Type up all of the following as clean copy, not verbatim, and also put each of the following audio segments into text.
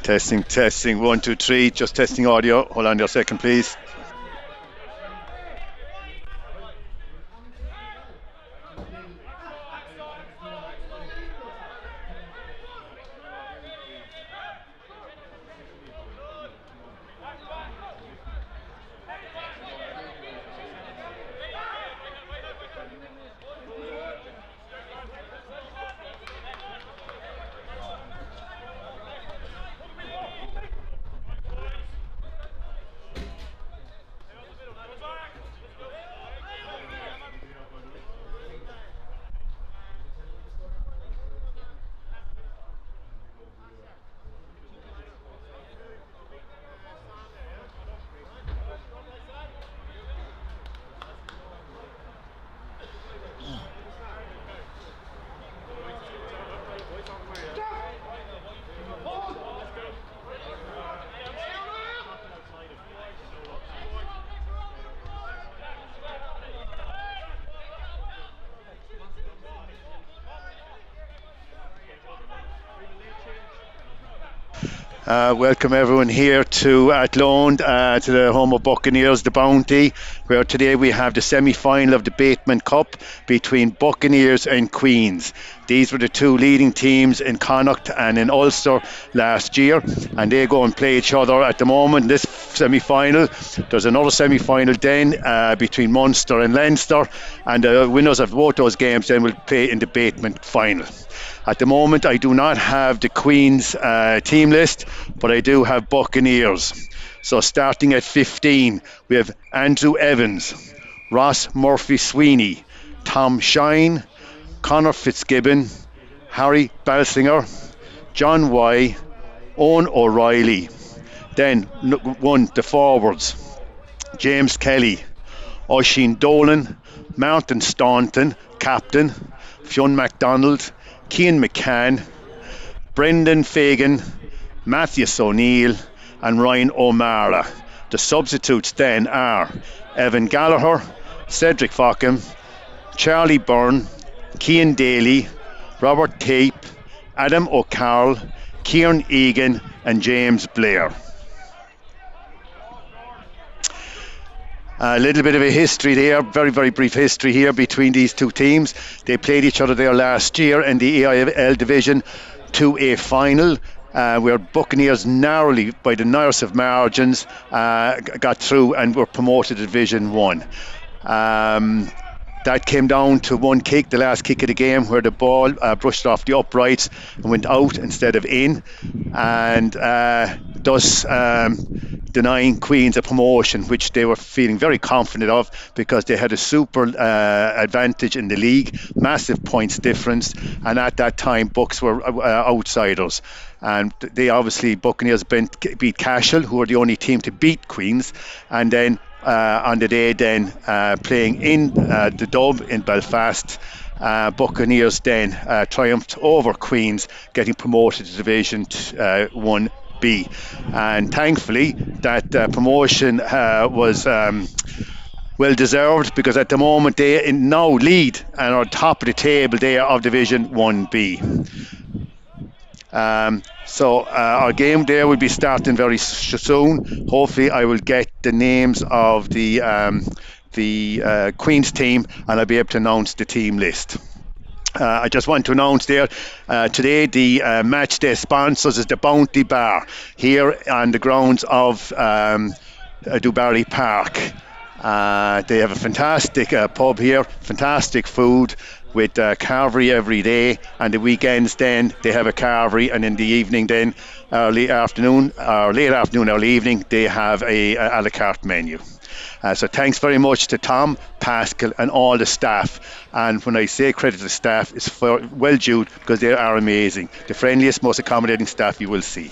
Testing, testing. One, two, three. Just testing audio. Hold on there a second, please. Welcome everyone here to Athlone, to the home of Buccaneers, the Bounty, where today we have the semi-final of the Bateman Cup between Buccaneers and Queens. These were the two leading teams in Connacht and in Ulster last year, and they go and play each other at the moment. This semi-final, there's another semi-final then between Munster and Leinster, and the winners of both those games then will play in the Bateman final. At the moment, I do not have the Queen's team list, but I do have Buccaneers. So starting at 15, we have Andrew Evans, Ross Murphy-Sweeney, Tom Shine, Conor Fitzgibbon, Harry Balsinger, John Y, Owen O'Reilly. Then the forwards, James Kelly, Oisin Dolan, Martin Staunton, captain, Fionn MacDonald, Cian McCann, Brendan Fagan, Matthias O'Neill and Ryan O'Mara. The substitutes then are Evan Gallagher, Cedric Fockham, Charlie Byrne, Cian Daly, Robert Tape, Adam O'Carroll, Kieran Egan and James Blair. A little bit of a history there, very, very brief history here between these two teams. They played each other there last year in the AIFL Division to a final, where Buccaneers narrowly, by the narrowest of margins, got through and were promoted to Division 1. That came down to one kick, the last kick of the game, where the ball brushed off the uprights and went out instead of in, and thus denying Queens a promotion, which they were feeling very confident of because they had a super advantage in the league, massive points difference, and at that time Bucks were outsiders. And they obviously, Buccaneers beat Cashel, who were the only team to beat Queens, and then on the day then playing in the Dub in Belfast, Buccaneers then triumphed over Queens, getting promoted to Division 1B, and thankfully that promotion was well deserved, because at the moment they now lead and are top of the table there of Division 1B. So our game there will be starting very soon. Hopefully I will get the names of the Queen's team and I'll be able to announce the team list. I just want to announce there today the match day sponsors is the Bounty Bar here on the grounds of Dubarry Park. They have a fantastic pub here, fantastic food, with carvery every day, and the weekends then they have a carvery, and in the evening then late afternoon or early evening they have a la carte menu. So thanks very much to Tom, Pascal and all the staff, and when I say credit to the staff, it's well due, because they are amazing, the friendliest, most accommodating staff you will see.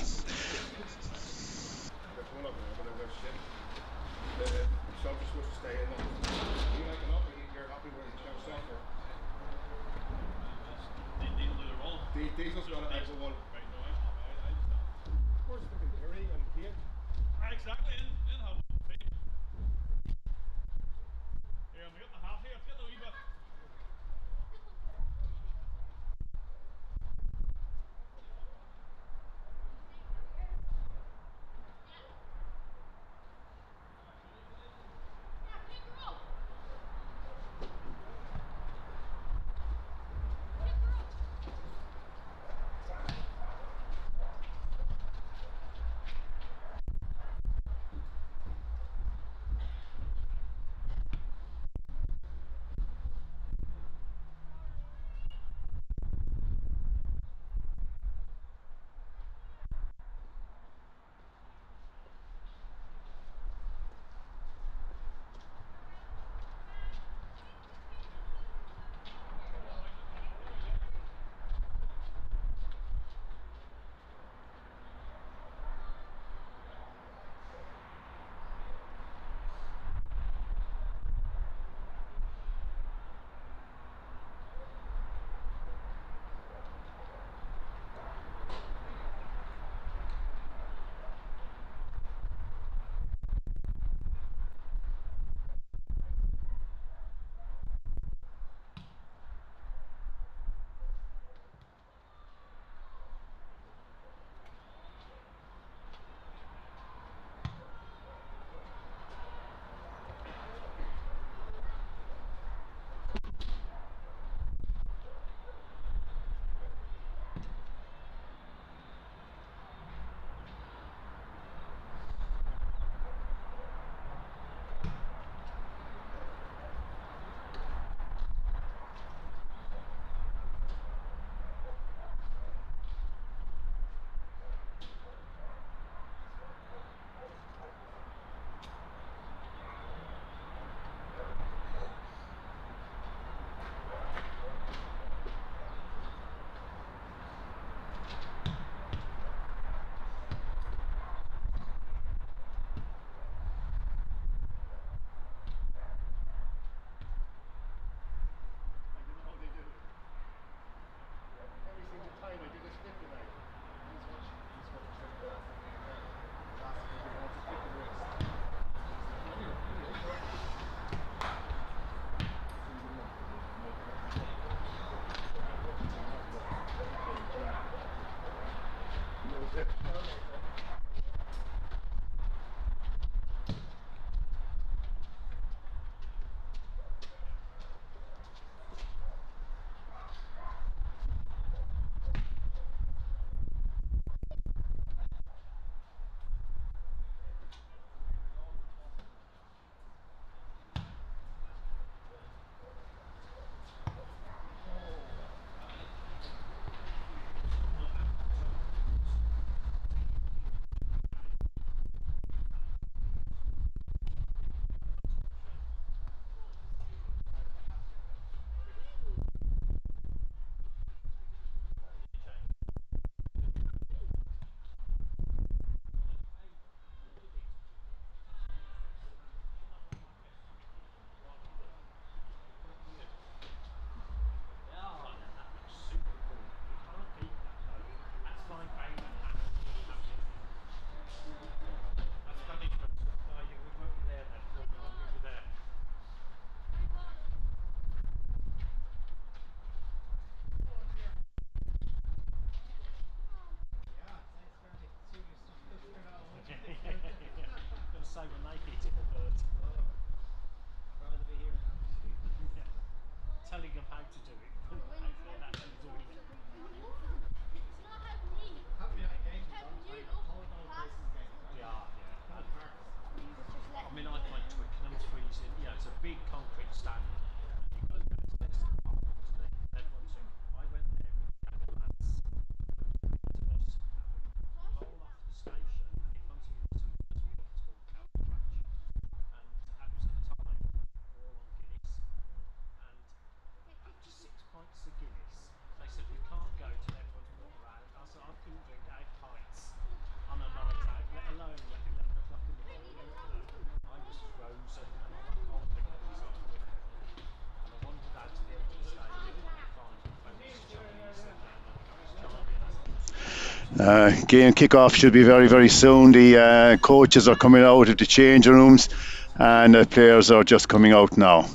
Game kickoff should be very, very soon. The coaches are coming out of the changing rooms and the players are just coming out now.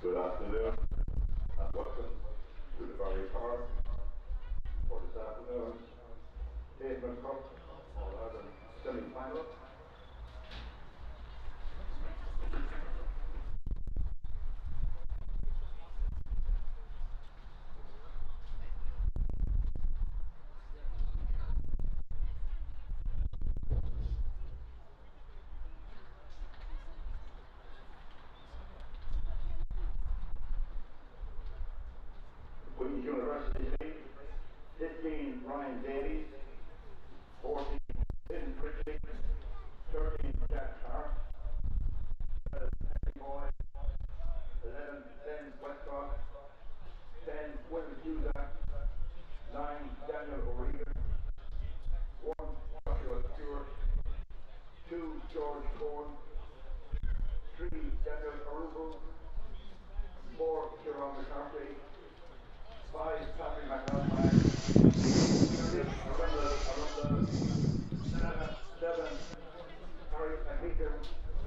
Good afternoon and welcome to the very card for this afternoon's Bateman Cup All-Ireland semi-final. Queen's University team, 15 Ryan Davies, 14 Finn Pritchett, 13 Jack Clark, 12 Henry Boy, 11 Ben Westcott, 10 William Cusack, 9 Daniel O'Regan, 1 Joshua Stewart, 2 George Cohen, 3 Daniel Arubu, 4 Kieran McCarthy, 5 Patrick McAlpine, 6 Arundel, 7 Harry McMeekin,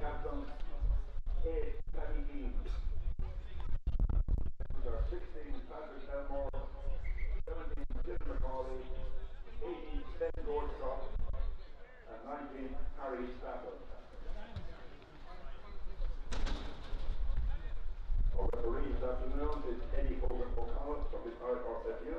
captain, 8 Paddy Eames, 16 Patrick Elmore, 17 Jim McCauley, 18 Ben Goldcroft, and 19 Harry Stafford. Our referee this afternoon is Eddie Hogan O'Connell from the IRFU.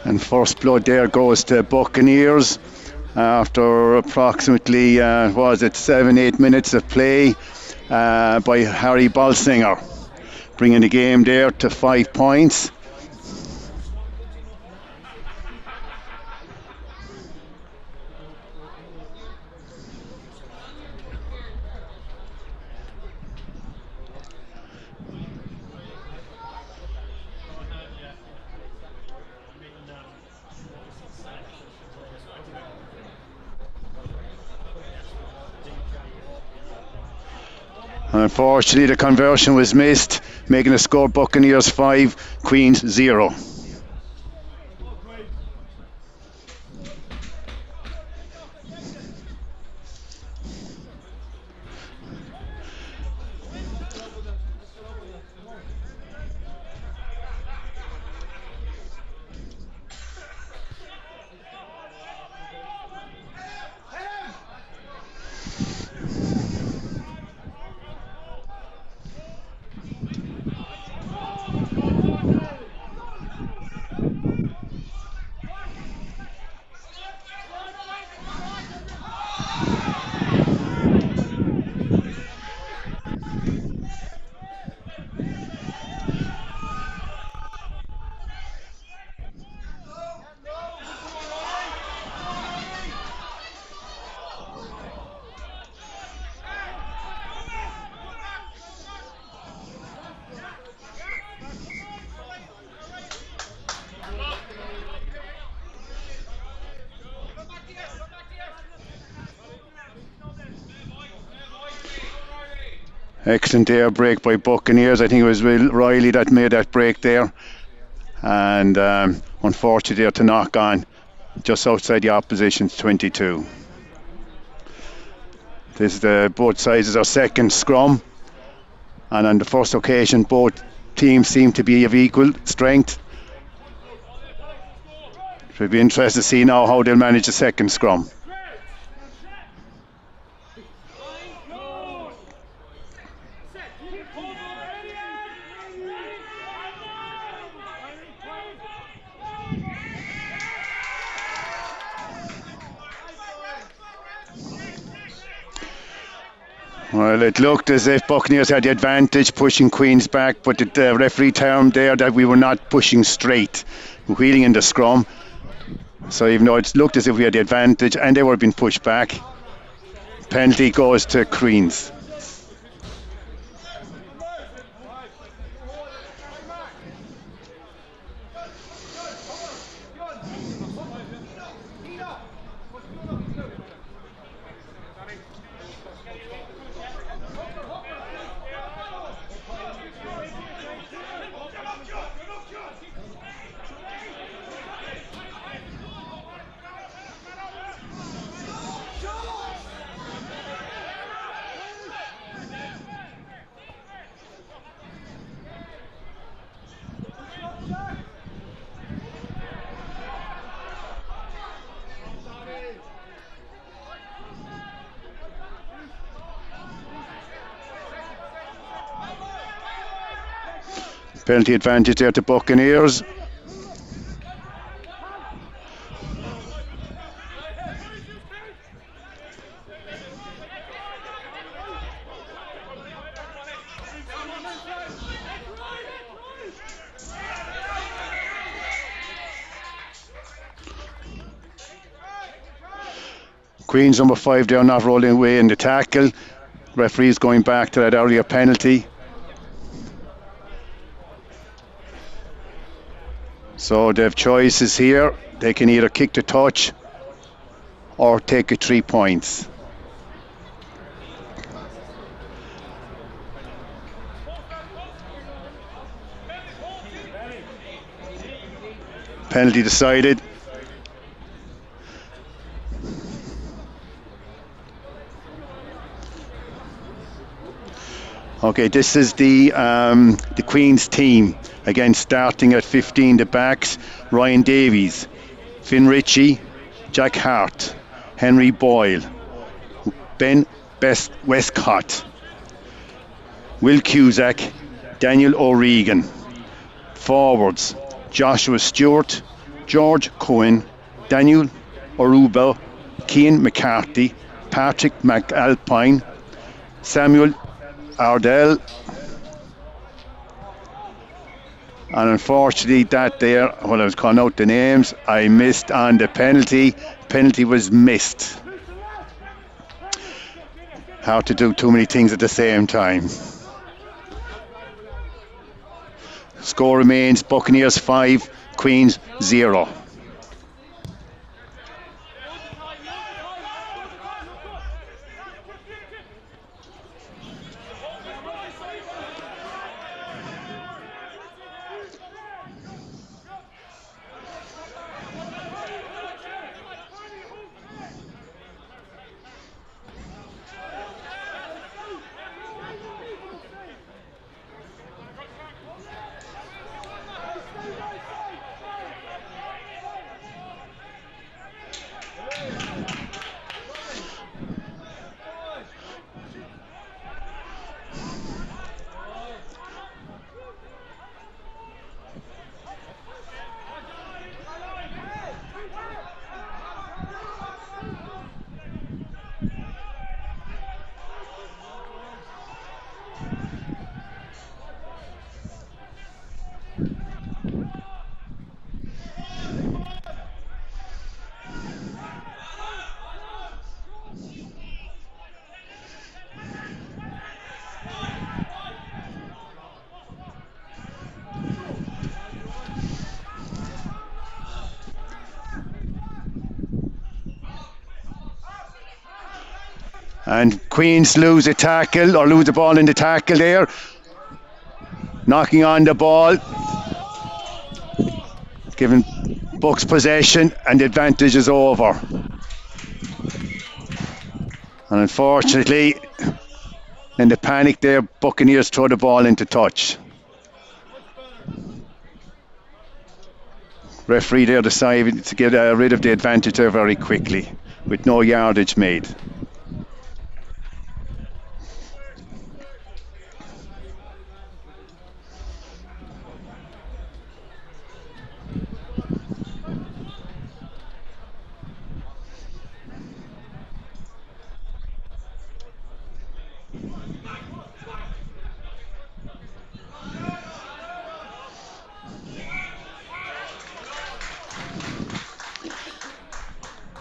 And first blood there goes to Buccaneers after approximately, was it 7-8 minutes of play by Harry Balsinger, bringing the game there to 5 points. Unfortunately, the conversion was missed, making the score Buccaneers 5, Queens 0. Excellent air break by Buccaneers. I think it was Will Riley that made that break there. And unfortunately there to knock on just outside the opposition's 22. This is both sides is our second scrum. And on the first occasion both teams seem to be of equal strength. It would be interesting to see now how they'll manage the second scrum. Well, it looked as if Buccaneers had the advantage pushing Queens back, but the referee termed there that we were not pushing straight, wheeling in the scrum. So even though it looked as if we had the advantage and they were being pushed back, penalty goes to Queens. Penalty advantage there to Buccaneers. Queen's number 5 there not rolling away in the tackle. Referee's going back to that earlier penalty. So they have choices here. They can either kick the touch or take it 3 points. Penalty decided. Okay, this is the Queen's team. Again, starting at 15, the backs: Ryan Davies, Finn Ritchie, Jack Hart, Henry Boyle, Ben Westcott, Will Cusack, Daniel O'Regan. Forwards: Joshua Stewart, George Cohen, Daniel Oruba, Cian McCarthy, Patrick McAlpine, Samuel Ardell, and unfortunately that there, when I was calling out the names, I missed on the penalty. Penalty was missed. How to do too many things at the same time. Score remains Buccaneers 5, Queens 0. And Queens lose a tackle, or lose the ball in the tackle there. Knocking on the ball, giving Bucks possession, and the advantage is over. And unfortunately, in the panic there, Buccaneers throw the ball into touch. Referee there decided to get rid of the advantage there very quickly, with no yardage made.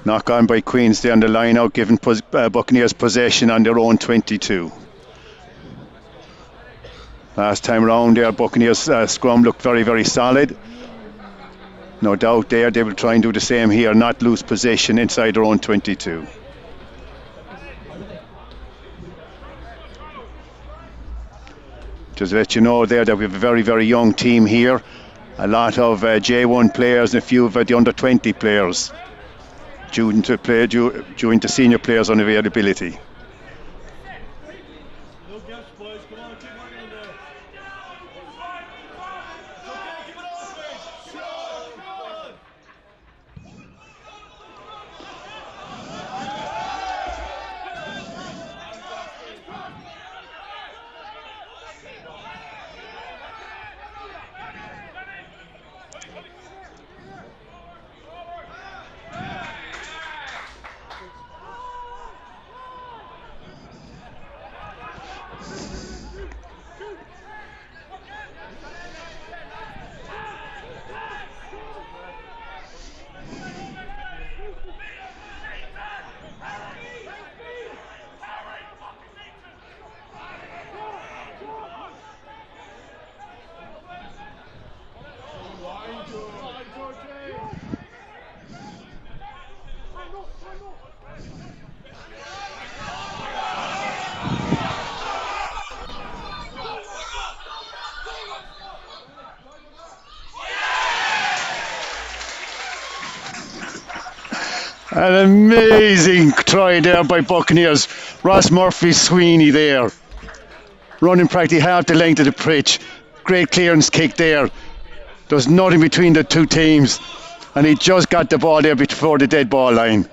Knock on by Queens there on the line out, giving Buccaneers possession on their own 22. Last time round there, Buccaneers scrum looked very, very solid. No doubt there, they will try and do the same here, not lose possession inside their own 22. Just to let you know there that we have a very, very young team here. A lot of J1 players and a few of the under 20 players due to senior players' unavailability. An amazing try there by Buccaneers. Ross Murphy Sweeney there, running practically half the length of the pitch. Great clearance kick there. There's nothing between the two teams, and he just got the ball there before the dead ball line.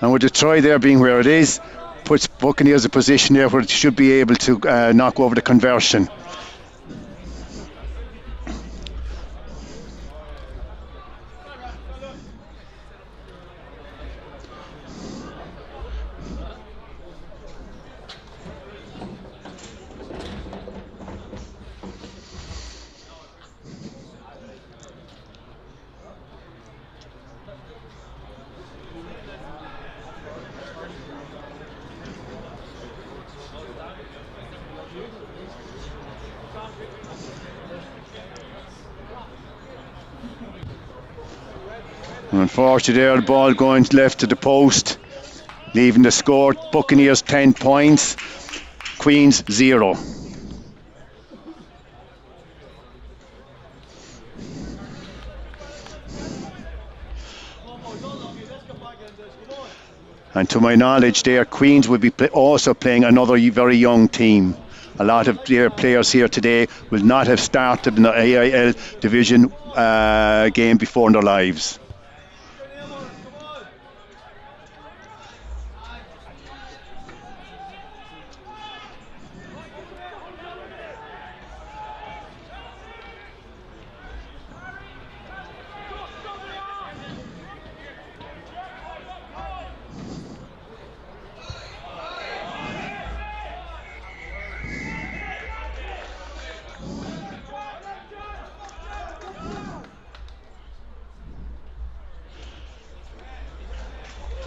And with the try there being where it is, puts Buccaneers in a position there where it should be able to knock over the conversion. Unfortunately there, the ball going left to the post, leaving the score Buccaneers 10 points, Queens 0. And to my knowledge there, Queens will be also playing another very young team. A lot of their players here today will not have started in the AIL division game before in their lives.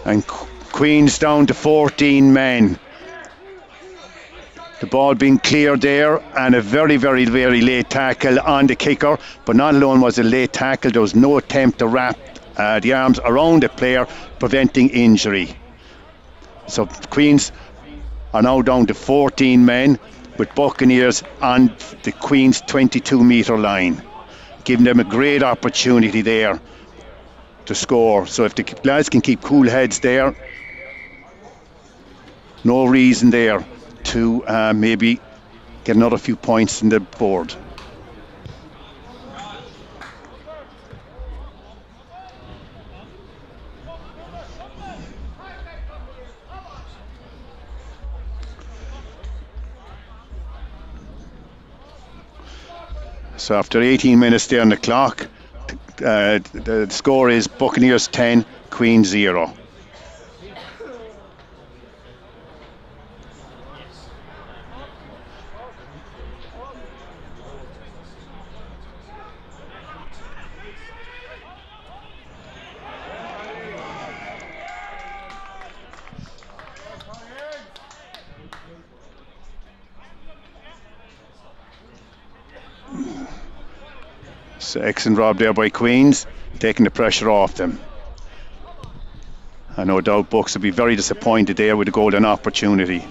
And Queens down to 14 men. The ball being cleared there, and a very, very, very late tackle on the kicker. But not alone was it a late tackle, there was no attempt to wrap the arms around the player, preventing injury. So Queens are now down to 14 men, with Buccaneers on the Queens 22-metre line, giving them a great opportunity there to score. So if the lads can keep cool heads there, no reason there to maybe get another few points in the board. So after 18 minutes there on the clock, the score is Buccaneers 10, Queens 0. So excellent rob there by Queens, taking the pressure off them. And no doubt Bucks will be very disappointed there with the golden opportunity.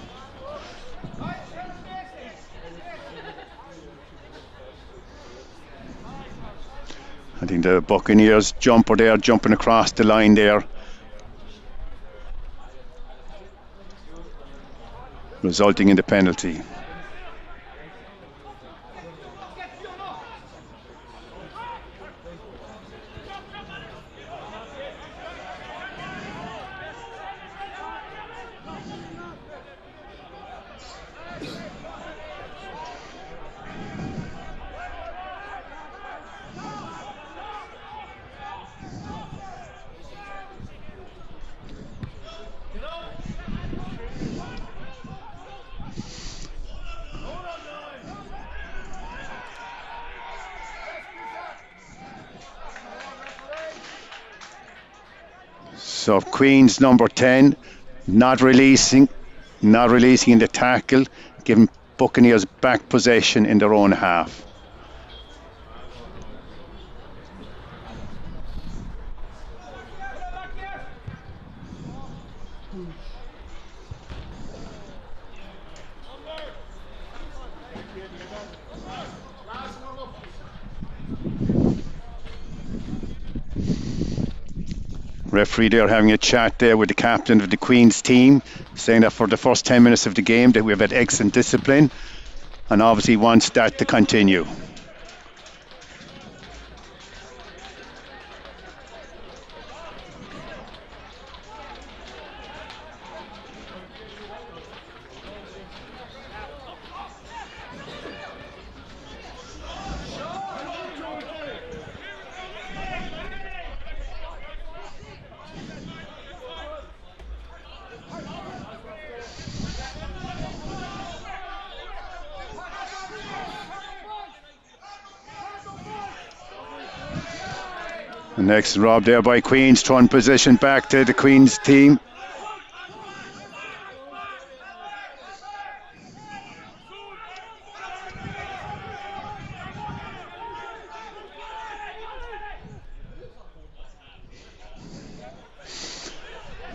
I think the Buccaneers jumper there, jumping across the line there, resulting in the penalty. So Queens number 10 not releasing in the tackle, giving Buccaneers back possession in their own half. Referee there having a chat there with the captain of the Queen's team, saying that for the first 10 minutes of the game that we've had excellent discipline and obviously wants that to continue. The next rob there by Queens, throwing position back to the Queens team.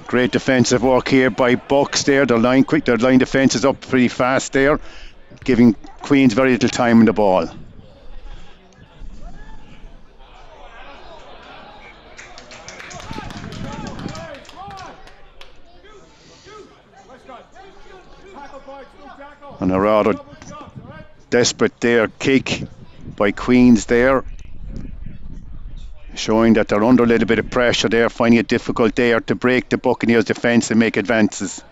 Great defensive work here by Bucks there. Their line defence is up pretty fast there, giving Queens very little time on the ball. And a rather desperate there kick by Queens there, showing that they're under a little bit of pressure there, finding it difficult there to break the Buccaneers defence and make advances.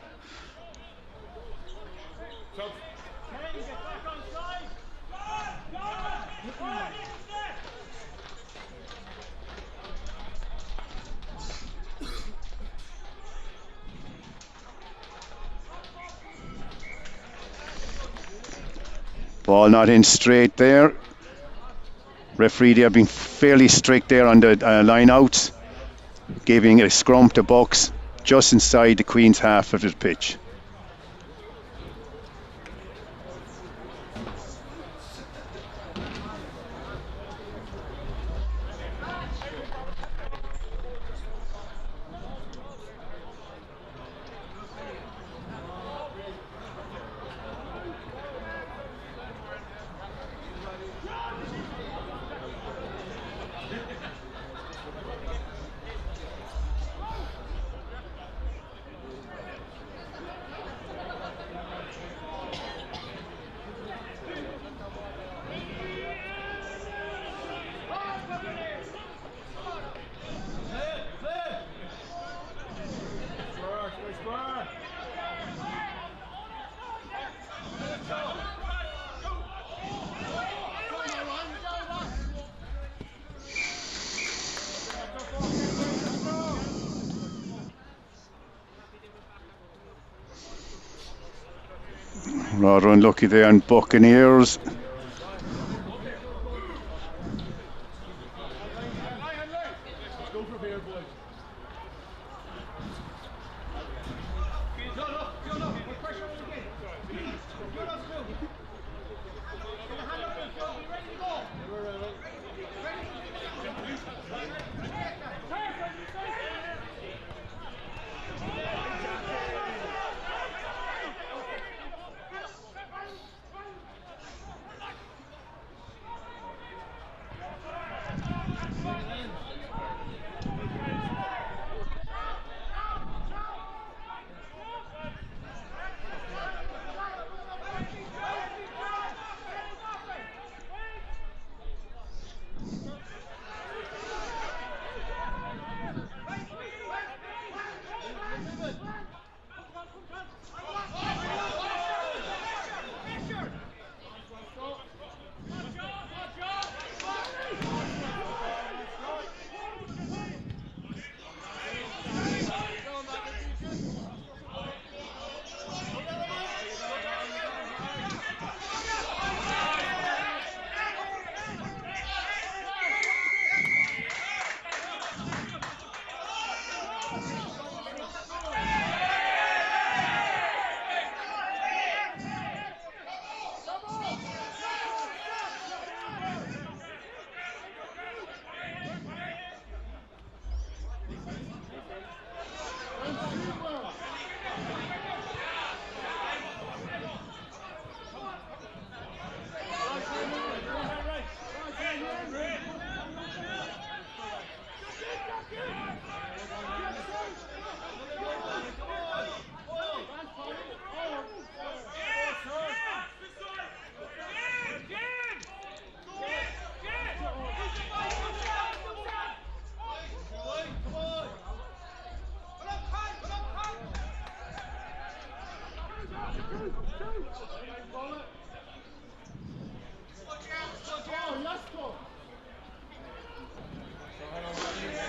Ball not in straight there. Referee there being fairly strict there on the line outs, giving a scrum to Bucks just inside the Queen's half of the pitch. Rather unlucky there on Buccaneers.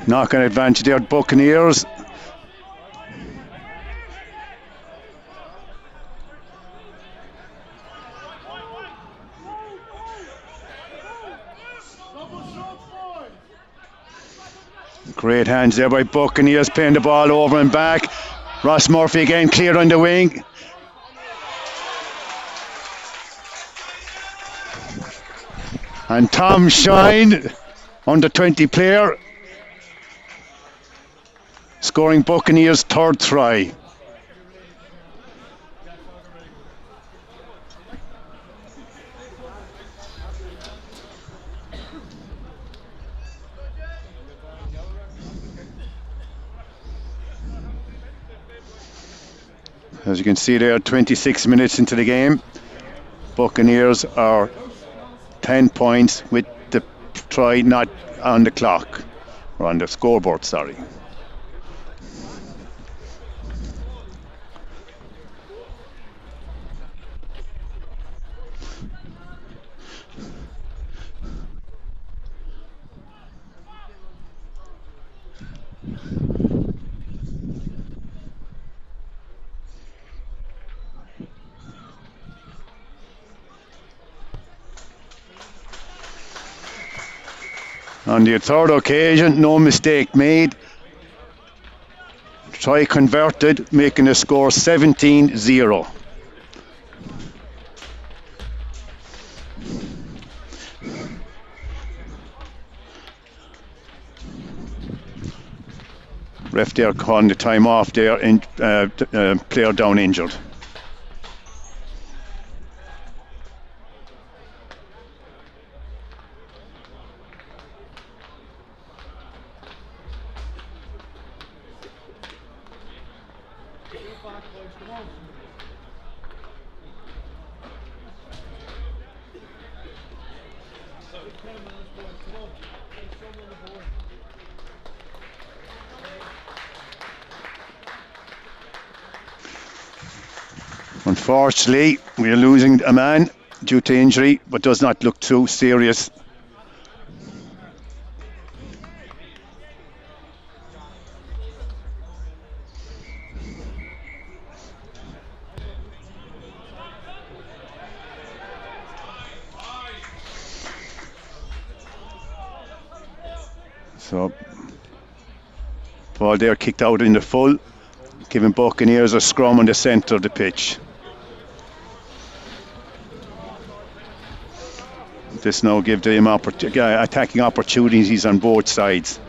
Knocking advantage there, Buccaneers. Great hands there by Buccaneers, playing the ball over and back. Ross Murphy again, cleared on the wing. And Tom Shine, under 20 player, scoring Buccaneers' third try. As you can see there, 26 minutes into the game. Buccaneers are 10 points with the try not on the clock, or on the scoreboard, sorry. On the third occasion, no mistake made. Try converted, making the score 17-0. Ref there calling the time off there, and player down injured. Unfortunately, we are losing a man due to injury, but does not look too serious. So, ball there kicked out in the full, giving Buccaneers a scrum on the centre of the pitch. This now gives them attacking opportunities on both sides.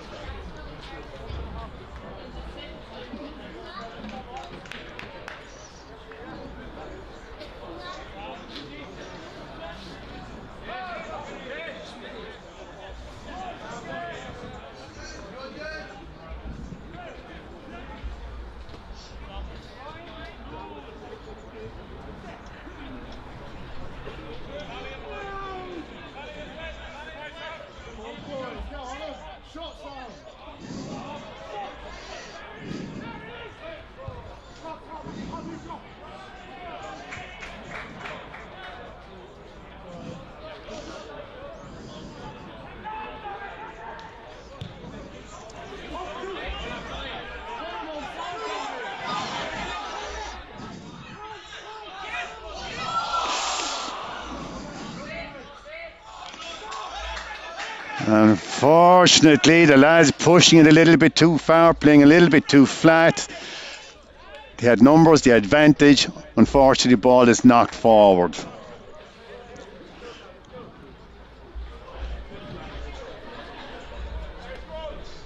Unfortunately, the lads pushing it a little bit too far, playing a little bit too flat. They had numbers, the advantage. Unfortunately, the ball is knocked forward.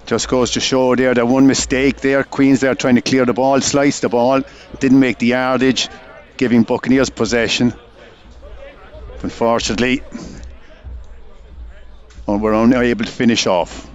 Just goes to show there that one mistake there. Queens there trying to clear the ball, slice the ball, didn't make the yardage, giving Buccaneers possession. Unfortunately, we're only able to finish off.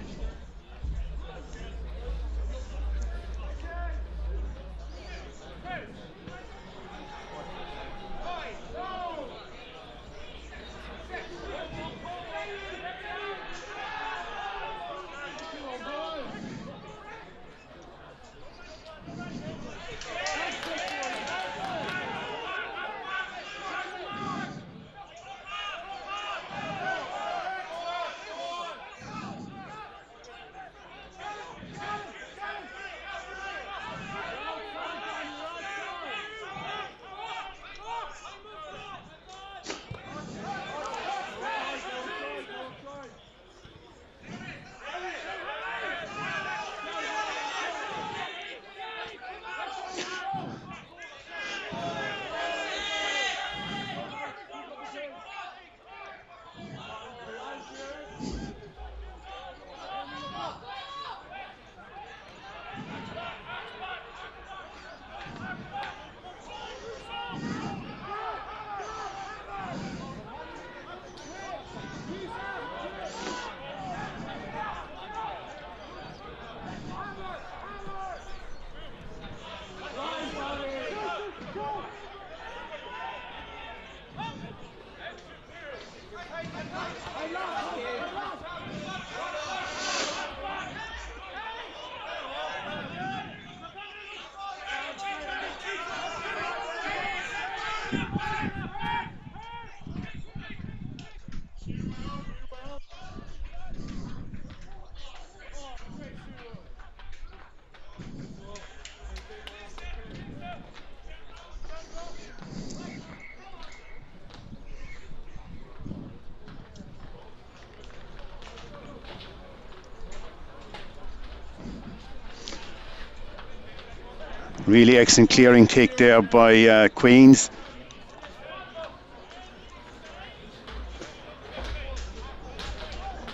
Really excellent clearing take there by Queens.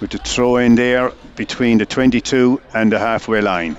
With the throw in there between the 22 and the halfway line.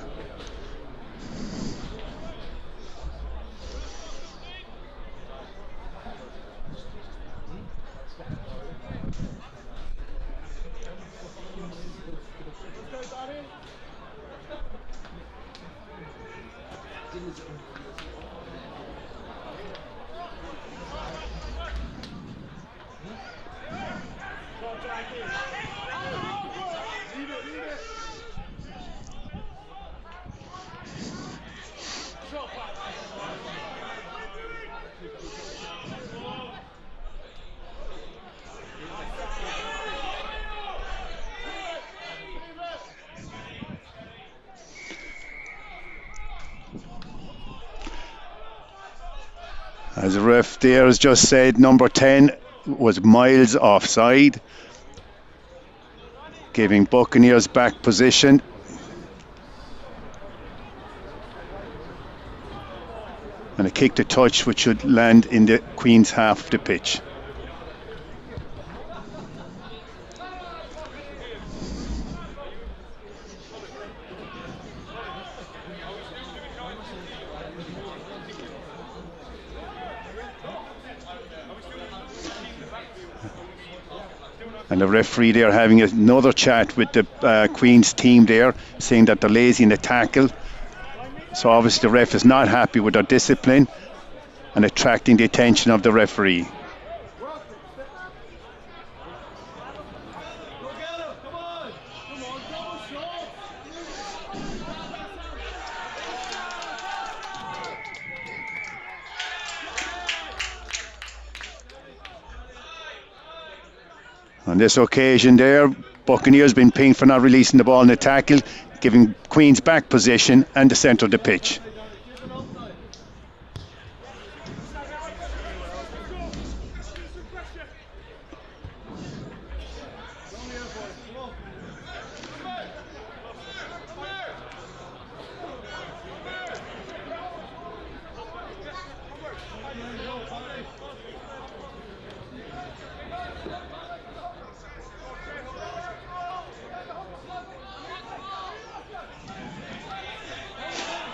As the ref there has just said, number 10 was miles offside, giving Buccaneers back position. And a kick to touch which should land in the Queen's half of the pitch. And the referee there having another chat with the Queen's team there, saying that they're lazy in the tackle. So obviously the ref is not happy with their discipline and attracting the attention of the referee. On this occasion there, Buccaneers been pinged for not releasing the ball in the tackle, giving Queen's back position and the centre of the pitch.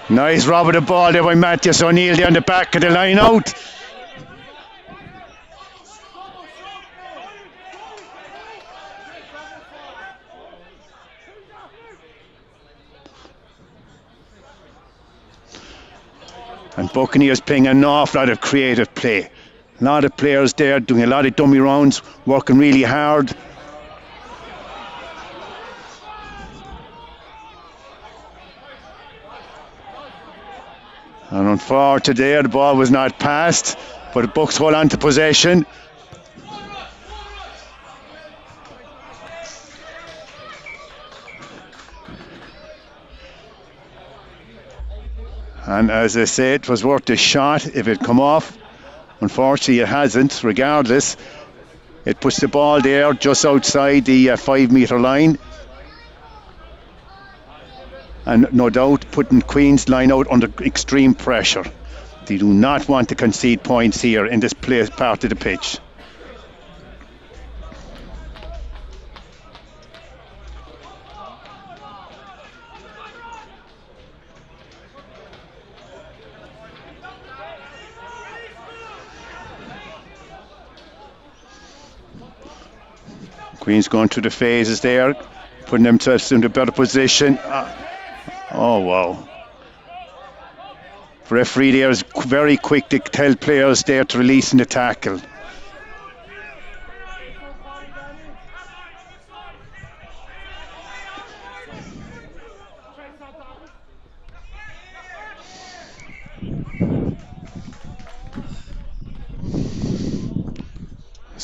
Nice rob of the ball there by Matthias O'Neill there on the back of the line out. And Buccaneers playing an awful lot of creative play. A lot of players there doing a lot of dummy rounds, working really hard. And unfortunately there, the ball was not passed, but the Bucks hold on to possession. And as I say, it was worth a shot if it come off. Unfortunately it hasn't. Regardless, it puts the ball there just outside the 5 metre line. And no doubt putting Queen's line out under extreme pressure. They do not want to concede points here in this part of the pitch. Queen's going through the phases there, putting themselves into a better position. Oh wow. The referee there is very quick to tell players there to release in the tackle.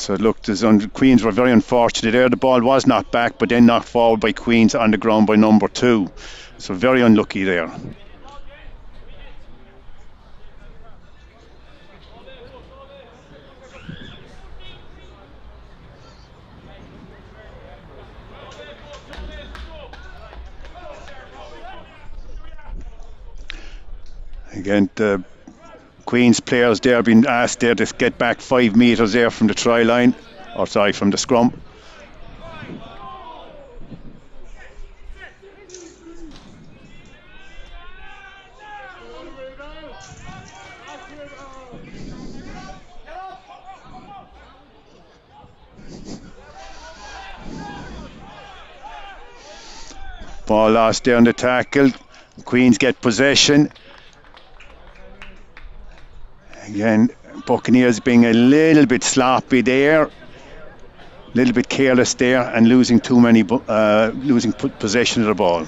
So look, Queens were very unfortunate there. The ball was knocked back, but then knocked forward by Queens on the ground by number 2. So very unlucky there. Again, the Queens players there being asked there to get back 5 metres there from the try line, or sorry, from the scrum. Ball lost there on the tackle. Queens get possession. Again, Buccaneers being a little bit sloppy there, a little bit careless there, and losing possession of the ball.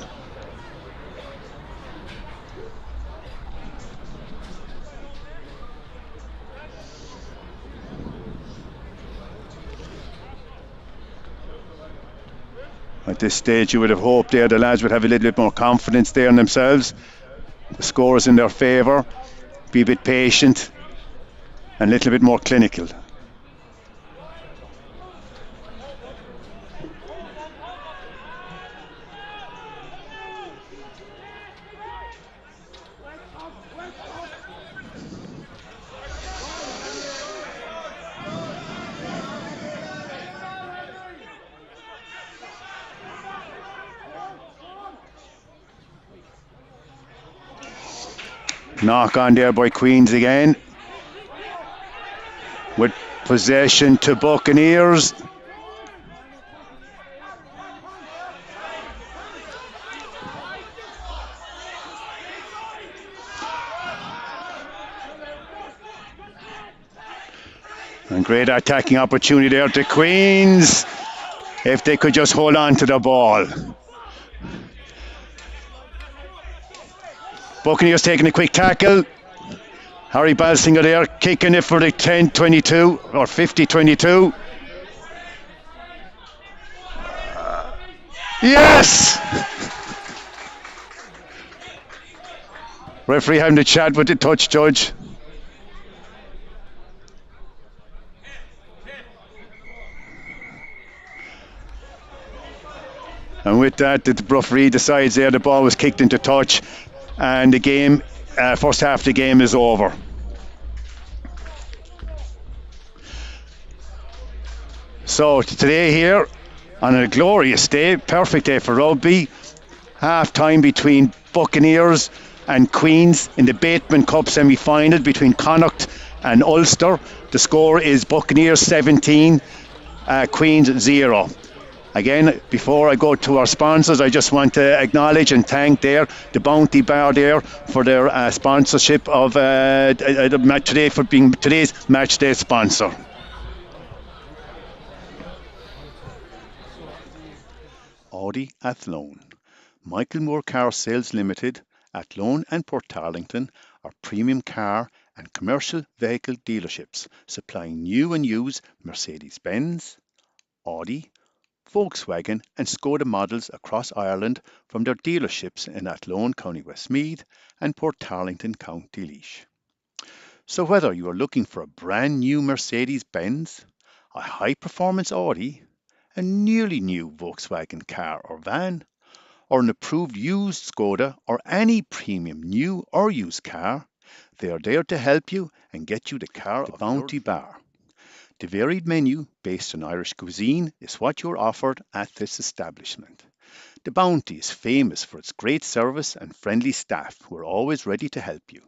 At this stage, you would have hoped there the lads would have a little bit more confidence there in themselves. The score is in their favour. Be a bit patient and a little bit more clinical. Knock on there by Queens again. With possession to Buccaneers. And great attacking opportunity there to Queens. If they could just hold on to the ball. Buccaneers taking a quick tackle. Harry Balsinger there, kicking it for the 10-22 or 50-22. Yes! Referee having a chat with the touch judge. And with that, the referee decides there the ball was kicked into touch, and the game, first half of the game is over. So today here, on a glorious day, perfect day for rugby, half time between Buccaneers and Queens in the Bateman Cup semi-final between Connacht and Ulster. The score is Buccaneers 17, Queens 0. Again, before I go to our sponsors, I just want to acknowledge and thank the Bounty Bar there for their sponsorship of today, for being today's match day sponsor. Audi Athlone. Michael Moore Car Sales Limited, Athlone and Port Tarlington are premium car and commercial vehicle dealerships supplying new and used Mercedes-Benz, Audi, Volkswagen and Skoda models across Ireland from their dealerships in Athlone, County Westmeath and Port Tarlington, County Laois. So whether you are looking for a brand new Mercedes-Benz, a high-performance Audi, a nearly new Volkswagen car or van, or an approved used Skoda or any premium new or used car, they are there to help you and get you the car of Bounty Bar. The varied menu based on Irish cuisine is what you're offered at this establishment. The Bounty is famous for its great service and friendly staff who are always ready to help you.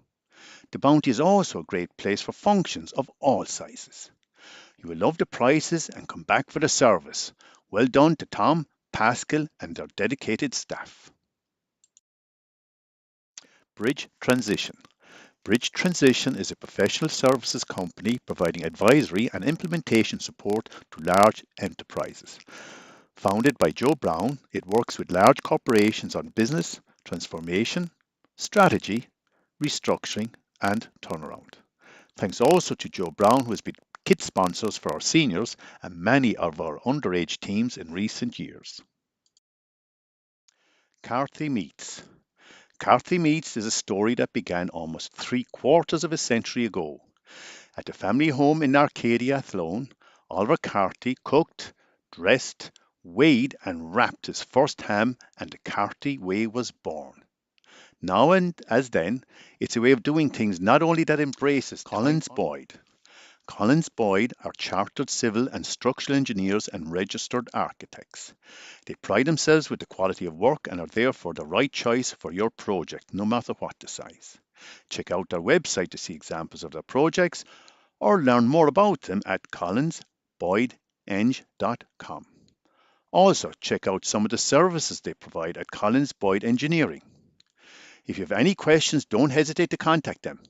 The Bounty is also a great place for functions of all sizes. You will love the prices and come back for the service. Well done to Tom, Pascal and their dedicated staff. Bridge Transition. Bridge Transition is a professional services company providing advisory and implementation support to large enterprises. Founded by Joe Brown, it works with large corporations on business, transformation, strategy, restructuring, and turnaround. Thanks also to Joe Brown, who has been kit sponsors for our seniors and many of our underage teams in recent years. Carthy Meats. Carthy Meats is a story that began almost three-quarters of a century ago. At the family home in Arcadia, Athlone, Oliver Carthy cooked, dressed, weighed and wrapped his first ham, and the Carthy way was born. Now and as then, it's a way of doing things not only that embraces Collins Boyd. Collins Boyd are chartered civil and structural engineers and registered architects. They pride themselves with the quality of work and are therefore the right choice for your project, no matter what the size. Check out their website to see examples of their projects or learn more about them at collinsboydeng.com. Also, check out some of the services they provide at Collins Boyd Engineering. If you have any questions, don't hesitate to contact them.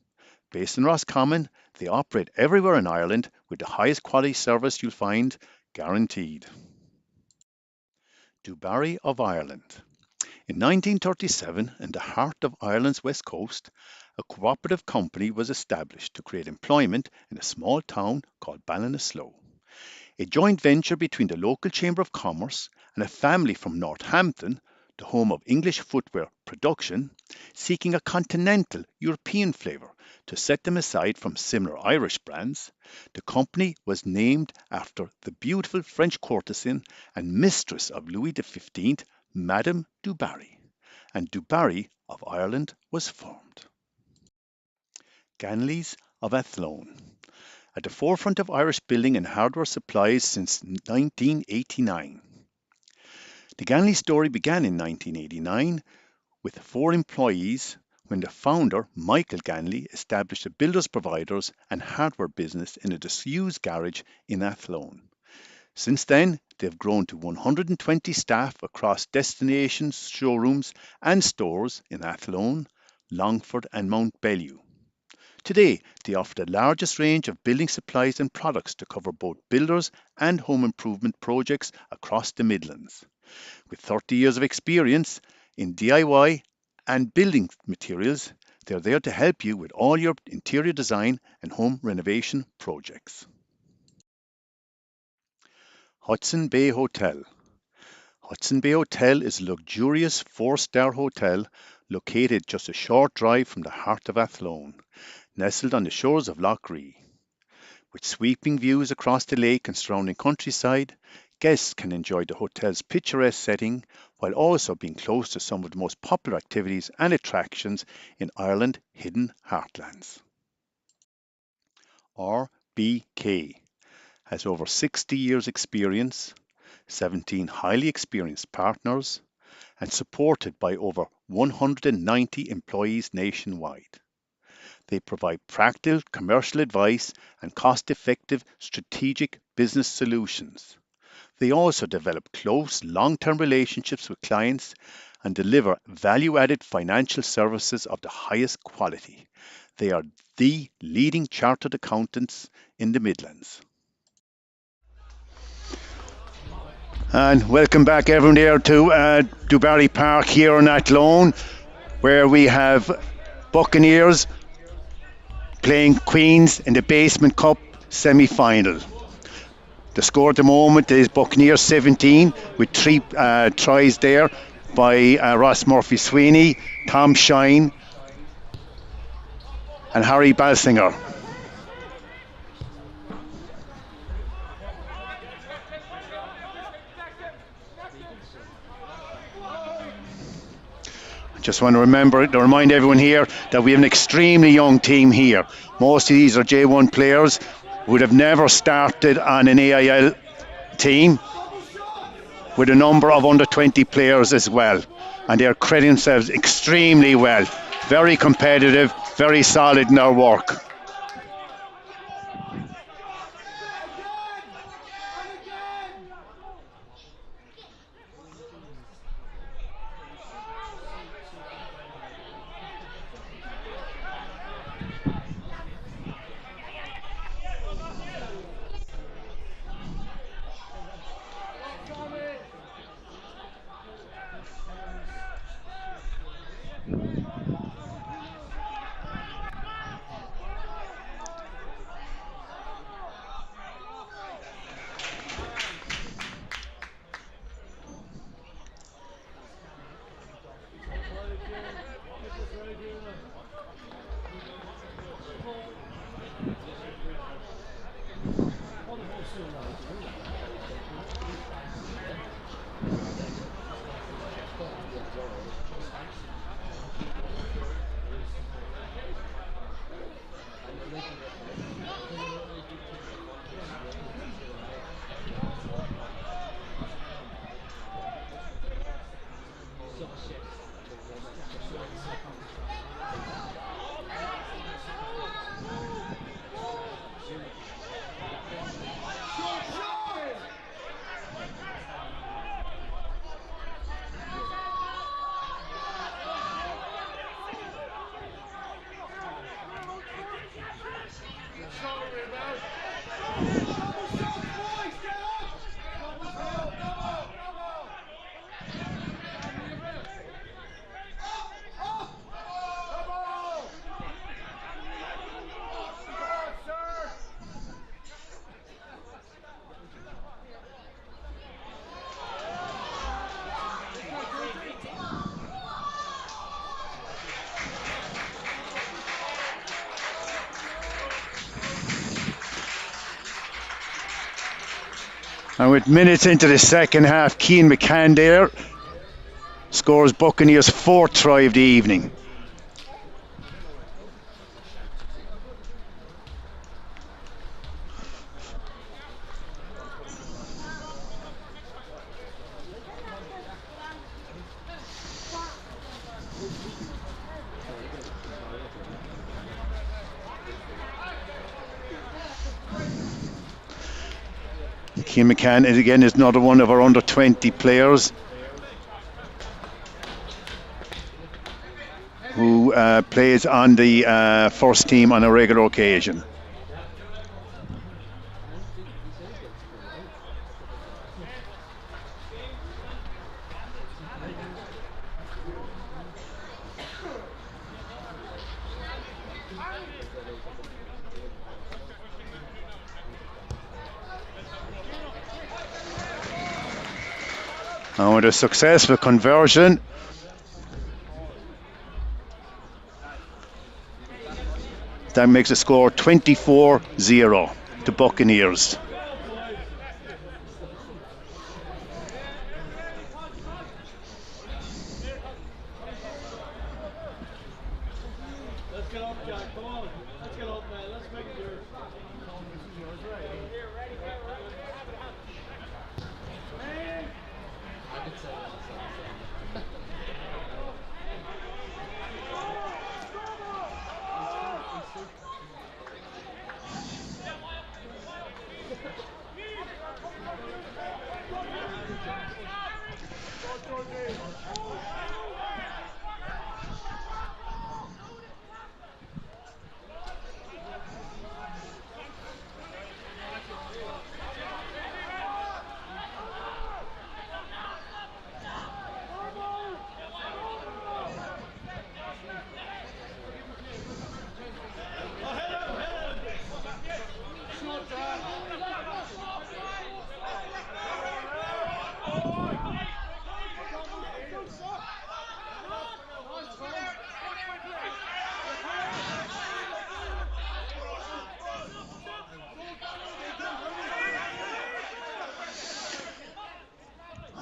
Based in Roscommon, they operate everywhere in Ireland with the highest quality service you'll find, guaranteed. Dubarry of Ireland. In 1937, in the heart of Ireland's west coast, a cooperative company was established to create employment in a small town called Ballinasloe. A joint venture between the local Chamber of Commerce and a family from Northampton, the home of English footwear production, seeking a continental European flavour to set them aside from similar Irish brands. The company was named after the beautiful French courtesan and mistress of Louis XV, Madame du Barry, and Dubarry of Ireland was formed. Ganley's of Athlone. At the forefront of Irish building and hardware supplies since 1989. The Ganley story began in 1989 with 4 employees when the founder, Michael Ganley, established a builders providers and hardware business in a disused garage in Athlone. Since then, they've grown to 120 staff across destinations, showrooms and stores in Athlone, Longford and Mount Bellew. Today, they offer the largest range of building supplies and products to cover both builders and home improvement projects across the Midlands. With 30 years of experience in DIY and building materials, they're there to help you with all your interior design and home renovation projects. Hudson Bay Hotel. Hudson Bay Hotel is a luxurious 4-star hotel located just a short drive from the heart of Athlone, nestled on the shores of Lough Ree. With sweeping views across the lake and surrounding countryside, guests can enjoy the hotel's picturesque setting while also being close to some of the most popular activities and attractions in Ireland's hidden heartlands. RBK has over 60 years experience, 17 highly experienced partners, and supported by over 190 employees nationwide. They provide practical commercial advice and cost-effective strategic business solutions. They also develop close long-term relationships with clients and deliver value-added financial services of the highest quality. They are the leading chartered accountants in the Midlands. And welcome back everyone there to Dubarry Park here in Athlone, where we have Buccaneers playing Queens in the Bateman Cup semi-final. The score at the moment is Buccaneers 17 with 3 tries there by Ross Murphy-Sweeney, Tom Shine and Harry Balsinger. Just want to remind everyone here that we have an extremely young team here. Most of these are J1 players who would have never started on an AIL team, with a number of under 20 players as well. And they are crediting themselves extremely well. Very competitive, very solid in their work. And with minutes into the second half, Keane McCann there scores Buccaneers' fourth try of the evening. Keane McCann again is another one of our under 20 players who plays on the first team on a regular occasion. And with a successful conversion, that makes the score 24-0 to Buccaneers. Let's get up, Jack. Come on. Let's get up, man. Let's make it yours.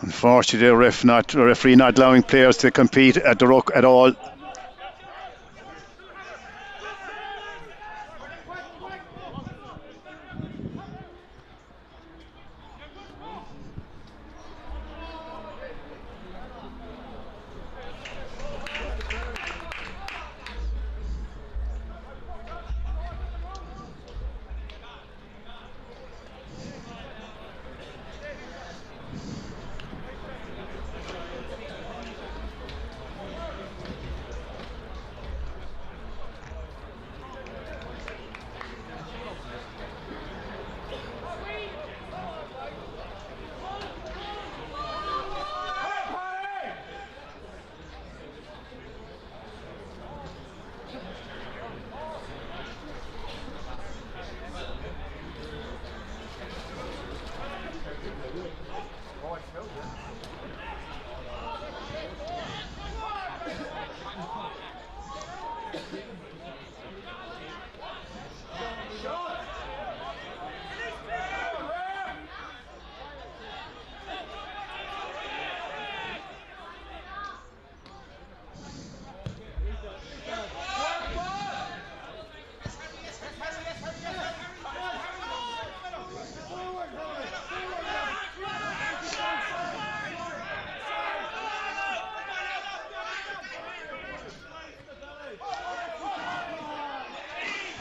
Unfortunately, the referee not allowing players to compete at the ruck at all.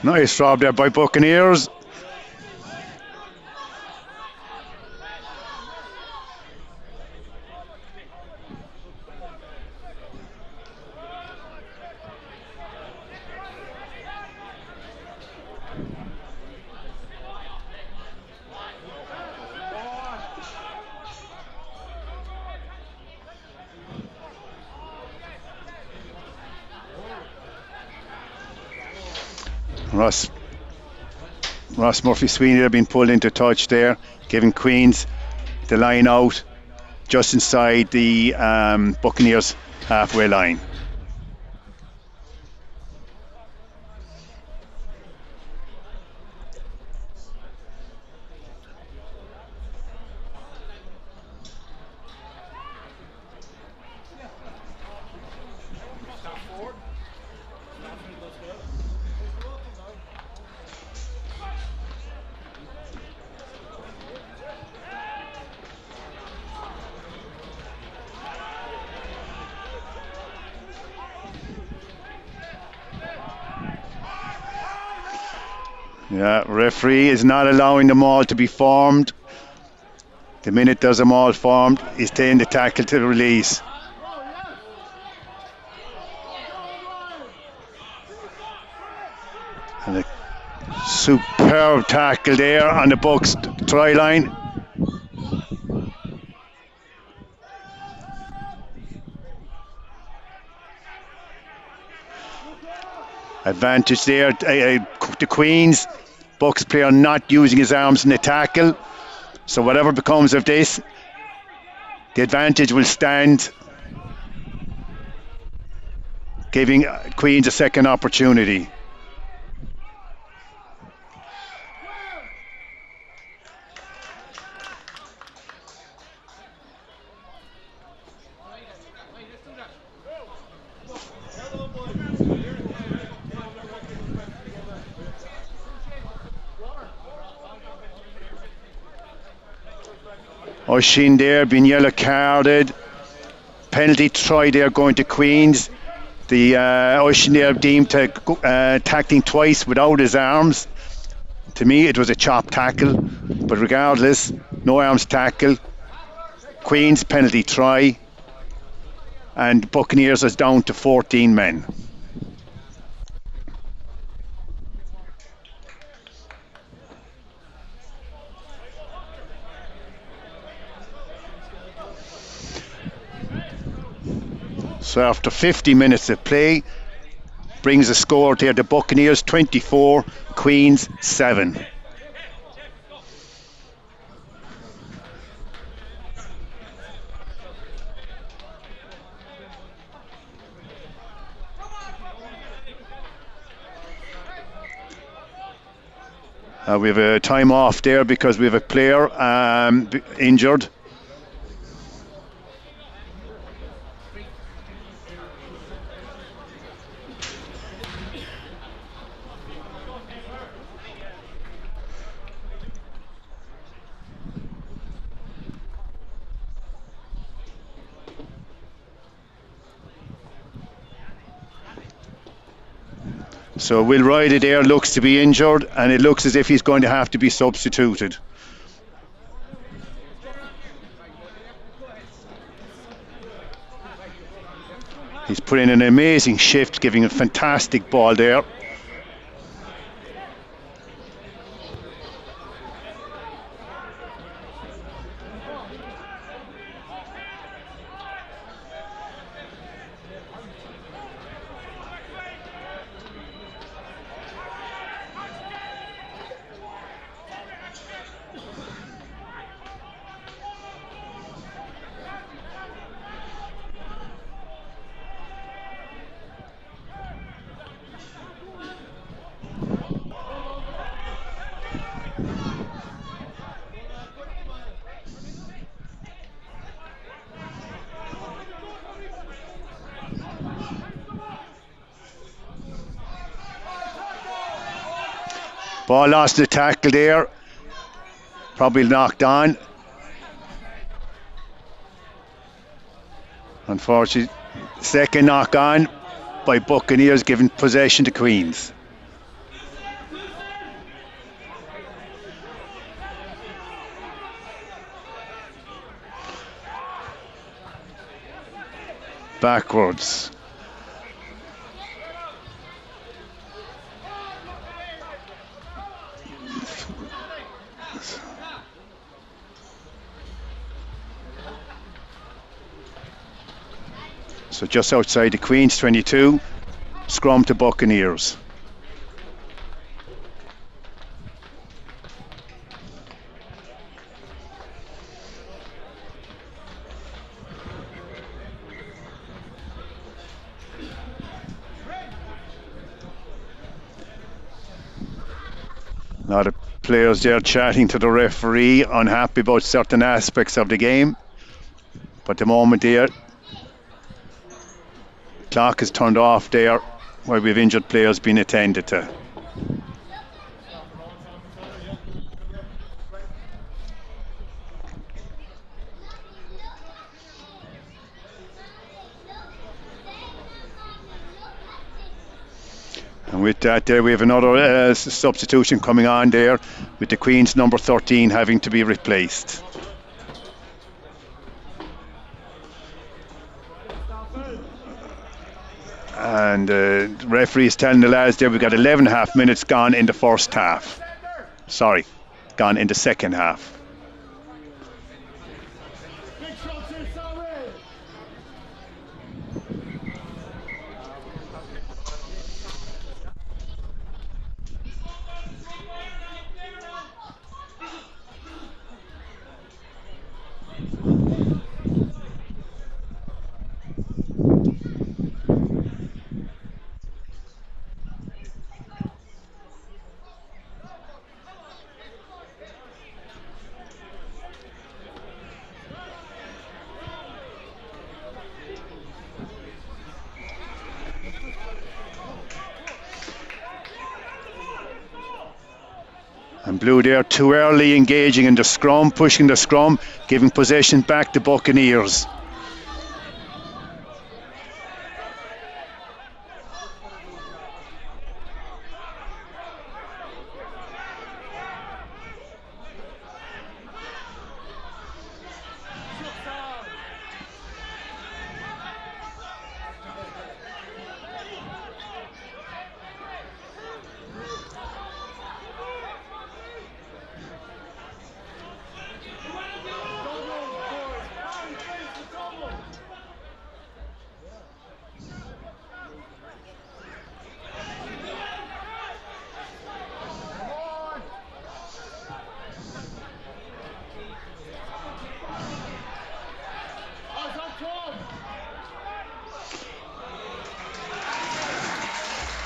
Nice job there by Buccaneers. Ross Murphy Sweeney had been pulled into touch there, giving Queens the line out just inside the Buccaneers halfway line. Yeah, referee is not allowing the maul to be formed. The minute there's a maul formed, he's taking the tackle to the release. And a superb tackle there on the Bucks try line. Advantage there, the Queens. Bucks player not using his arms in the tackle. So whatever becomes of this, the advantage will stand, giving Queens a second opportunity. O'Sheen there being yellow carded. Penalty try there going to Queens. The O'Sheen there deemed to tackling twice without his arms. To me it was a chop tackle, but regardless, no arms tackle. Queens penalty try, and Buccaneers is down to 14 men. So after 50 minutes of play, brings the score there, the Buccaneers 24, Queens 7. We have a time off there because we have a player injured. So Will Riley there looks to be injured, and it looks as if he's going to have to be substituted. He's put in an amazing shift, giving a fantastic ball there. Ball lost the tackle there. Probably knocked on. Unfortunately, second knock on by Buccaneers, giving possession to Queens. backwards. So just outside the Queen's 22, scrum to Buccaneers. A lot of players there chatting to the referee, unhappy about certain aspects of the game. But the moment there, clock is turned off there, where we have injured players being attended to. And with that there we have another substitution coming on there, with the Queen's number 13 having to be replaced. And the referee is telling the lads there we've got 11.5 minutes gone in the first half. Sorry, gone in the second half. And Blue there too early engaging in the scrum, pushing the scrum, giving possession back to Buccaneers.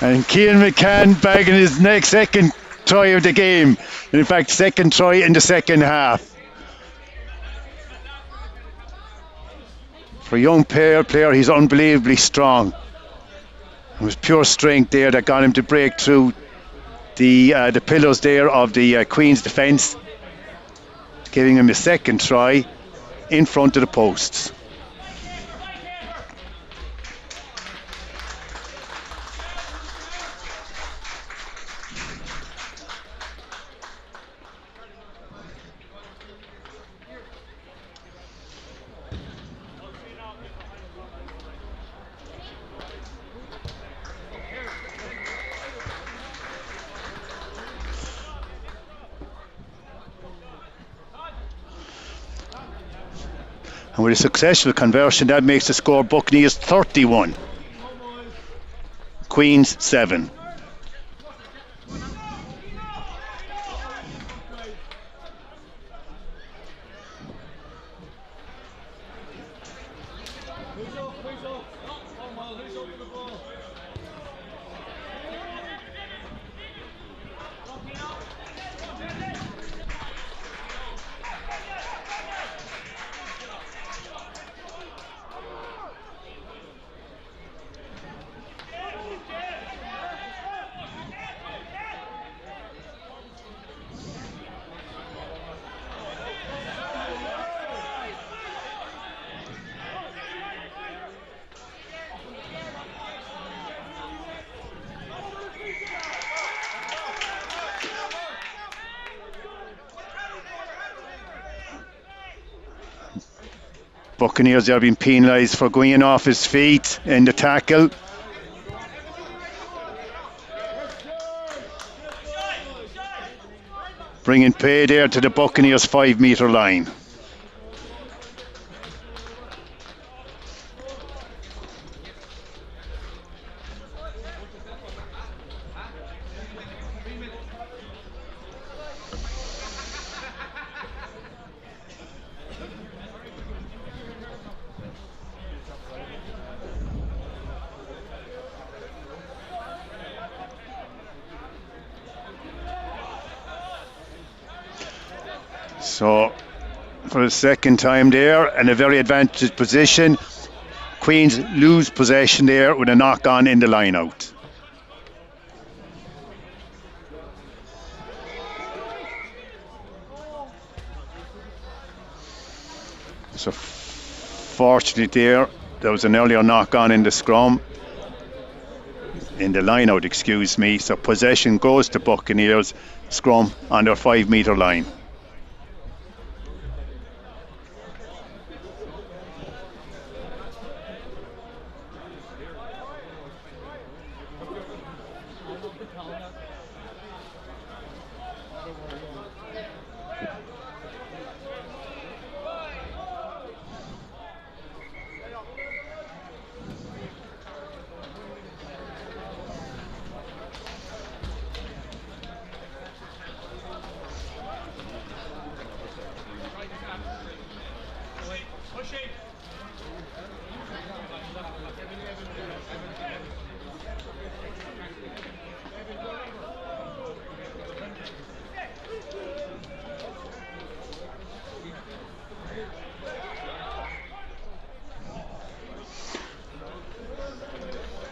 And Cian McCann bagging his next second try of the game. In fact, second try in the second half. For a young player, he's unbelievably strong. It was pure strength there that got him to break through the pillars there of the Queen's defence, giving him a second try in front of the posts. And with a successful conversion, that makes the score Buccaneers 31, Queens 7. Buccaneers are being penalised for going in off his feet in the tackle. Bringing play there to the Buccaneers 5 metre line. So, for the second time there, in a very advantageous position, Queens lose possession there with a knock on in the line out. So, fortunately there was an earlier knock on in the scrum, in the line out, excuse me. So, possession goes to Buccaneers, scrum on their 5 metre line.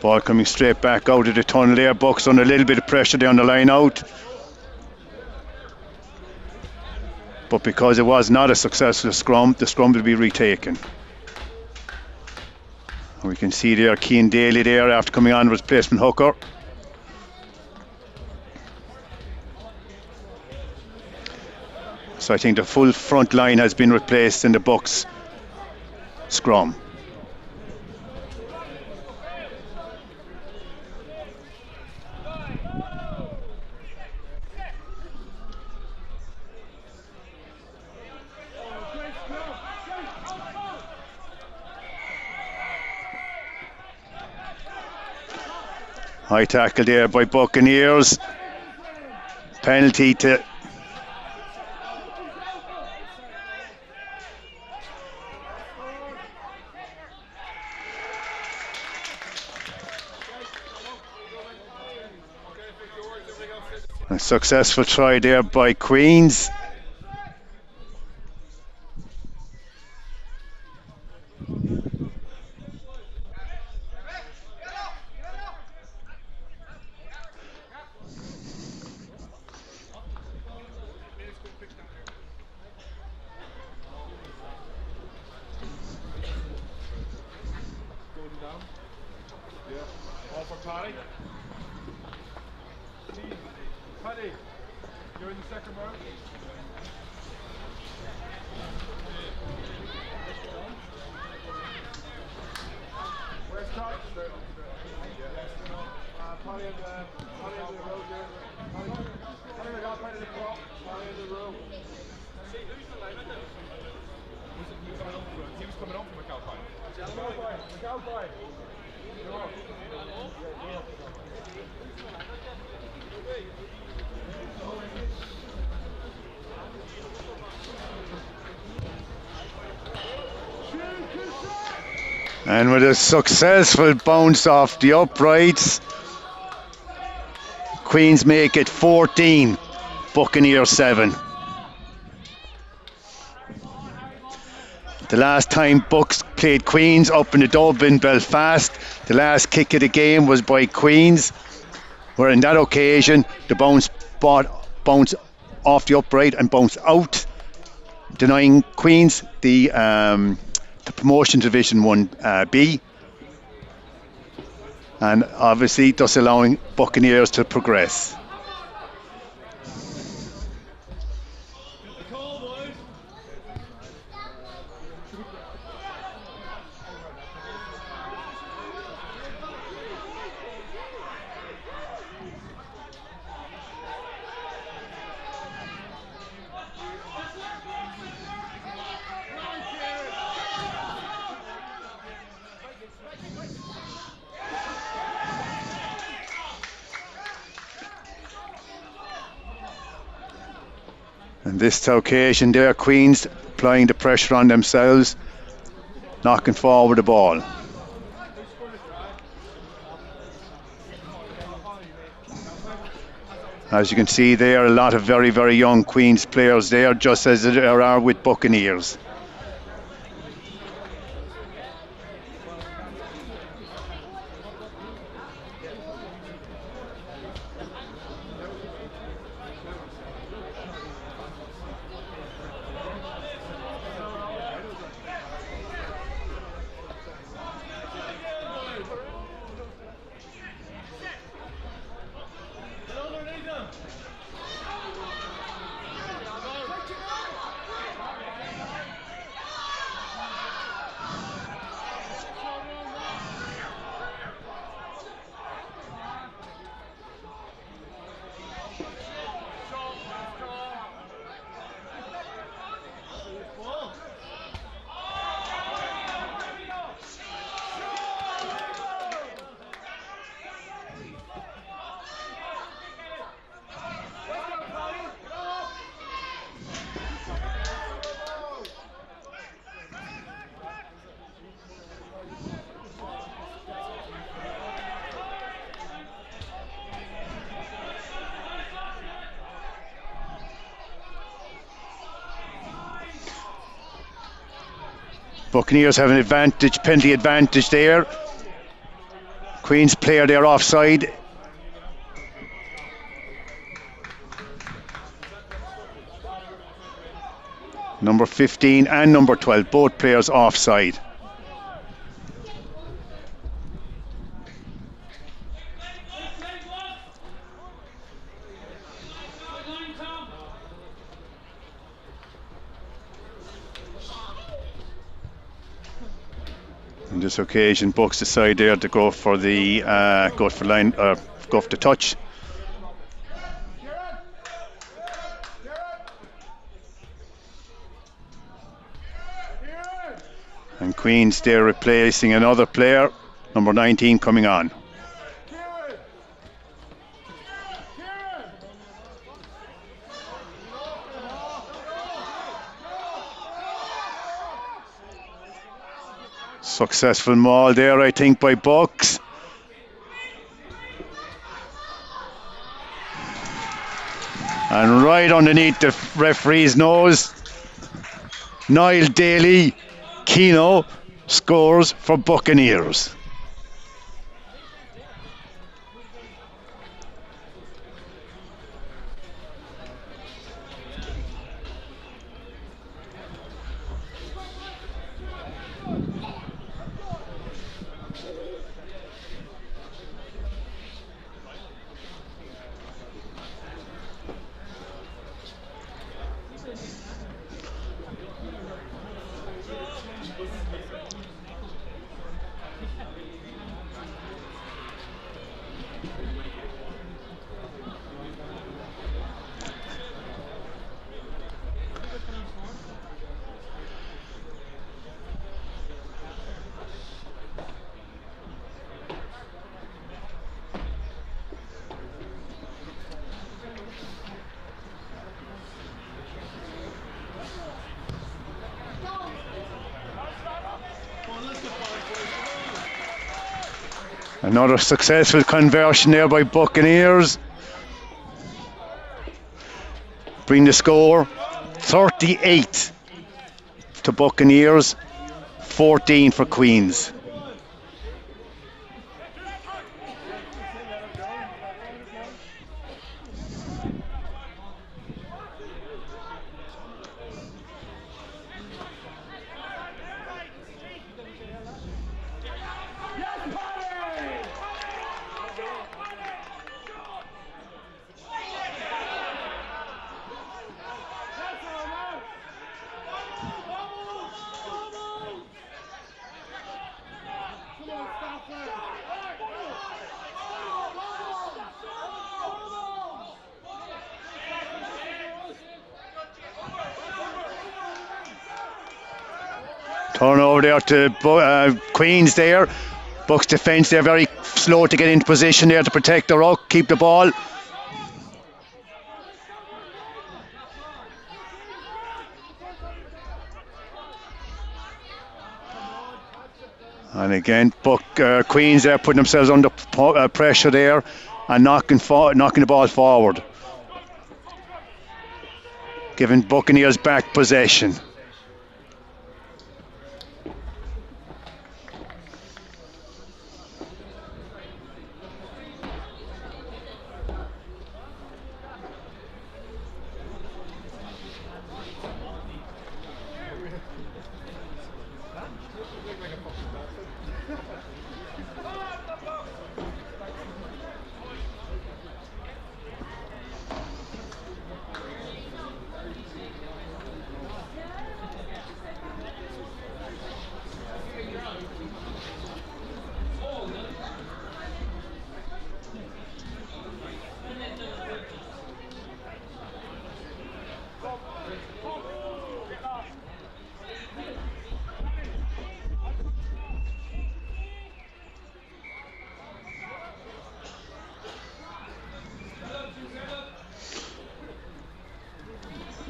Ball coming straight back out of the tunnel there. Bucks under a little bit of pressure down the line out. But because it was not a successful scrum, the scrum will be retaken. We can see there Cian Daly there after coming on with replacement hooker. So I think the full front line has been replaced in the Bucks scrum. High tackle there by Buccaneers. Penalty to a successful try there by Queens. You're in the second row. Where's Todd? Polly in the road there. Polly the guy playing in the clock. Polly in the row. See, who's the line now? He was coming on from McAlpine. McAlpine. And with a successful bounce off the uprights, Queens make it 14, Buccaneers 7. The last time Bucks played Queens up in the Dublin Belfast, the last kick of the game was by Queens, where in that occasion the bounce off the upright and bounced out, denying Queens the promotion to Division 1B, and obviously thus allowing Buccaneers to progress. And this occasion there, Queens applying the pressure on themselves, knocking forward the ball. As you can see there, a lot of very, very young Queens players there, just as there are with Buccaneers. Buccaneers have an advantage, penalty advantage there. Queen's player there offside. Number 15 and number 12, both players offside. On this occasion, Bucks decide there to go for the go for the touch. And Queens there replacing another player, number 19 coming on. Successful maul there, I think, by Bucks. And right underneath the referee's nose, Niall Daly, Keno, scores for Buccaneers. Another successful conversion there by Buccaneers. Bring the score 38 to Buccaneers, 14 for Queens. Turnover there to Queens there. Bucks defence, they're very slow to get into position there to protect the ruck, keep the ball. And again, Queens there putting themselves under pressure there and knocking the ball forward, giving Buccaneers back possession.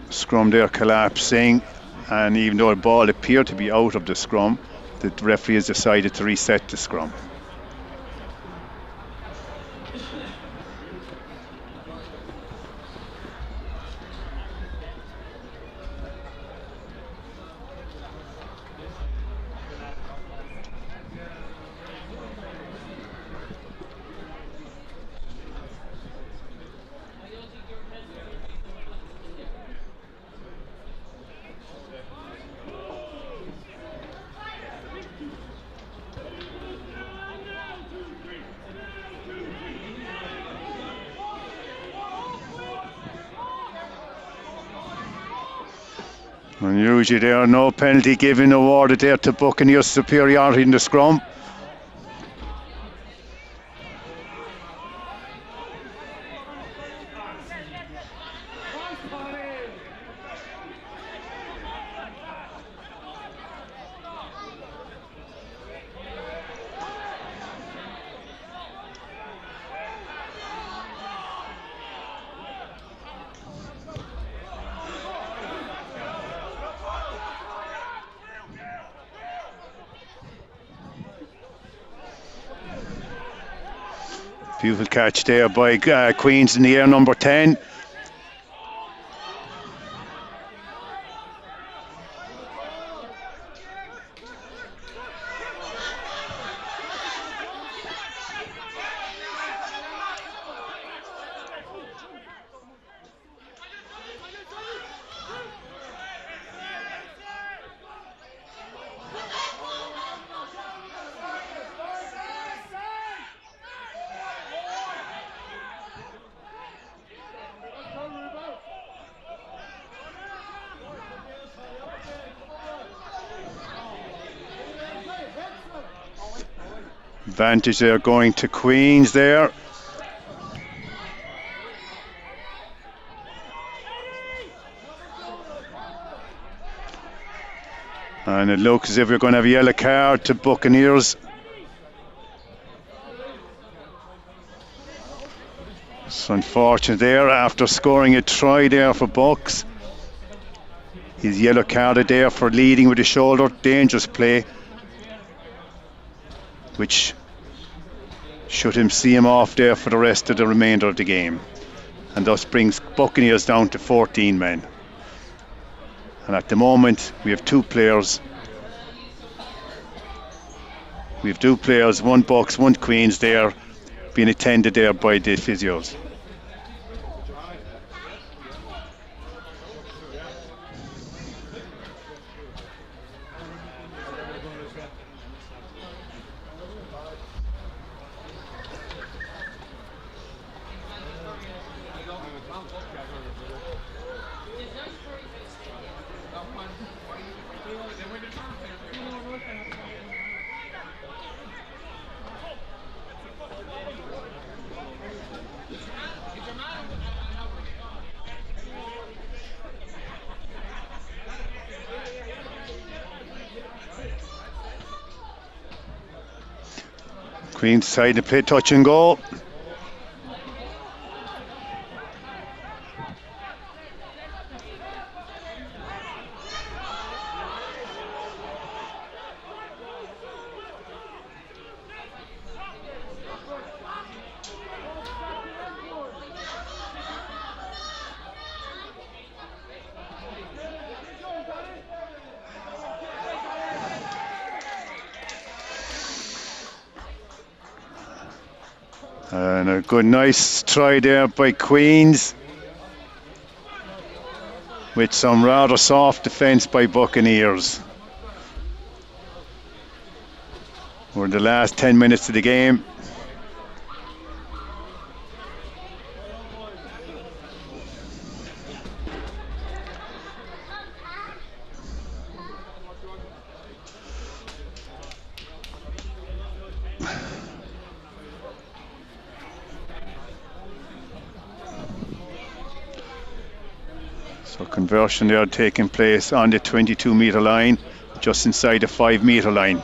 Scrum there collapsing, and even though the ball appeared to be out of the scrum, the referee has decided to reset the scrum. And usually there are no penalty given awarded there to Buccaneers superiority in the scrum. Beautiful catch there by Queens in the air, number 10. Advantage there going to Queens there. And it looks as if we're going to have a yellow card to Buccaneers. It's unfortunate there after scoring a try there for Bucks. He's yellow carded there for leading with the shoulder. Dangerous play, which should see him off there for the rest of the remainder of the game. And thus brings Buccaneers down to 14 men. And at the moment we have two players. We have two players, one Bucks, one Queens there, being attended there by the physios. Queens decided to play touch and go. And a good, nice try there by Queens, with some rather soft defence by Buccaneers. We're in the last 10 minutes of the game. So conversion there taking place on the 22-metre line, just inside the 5-metre line.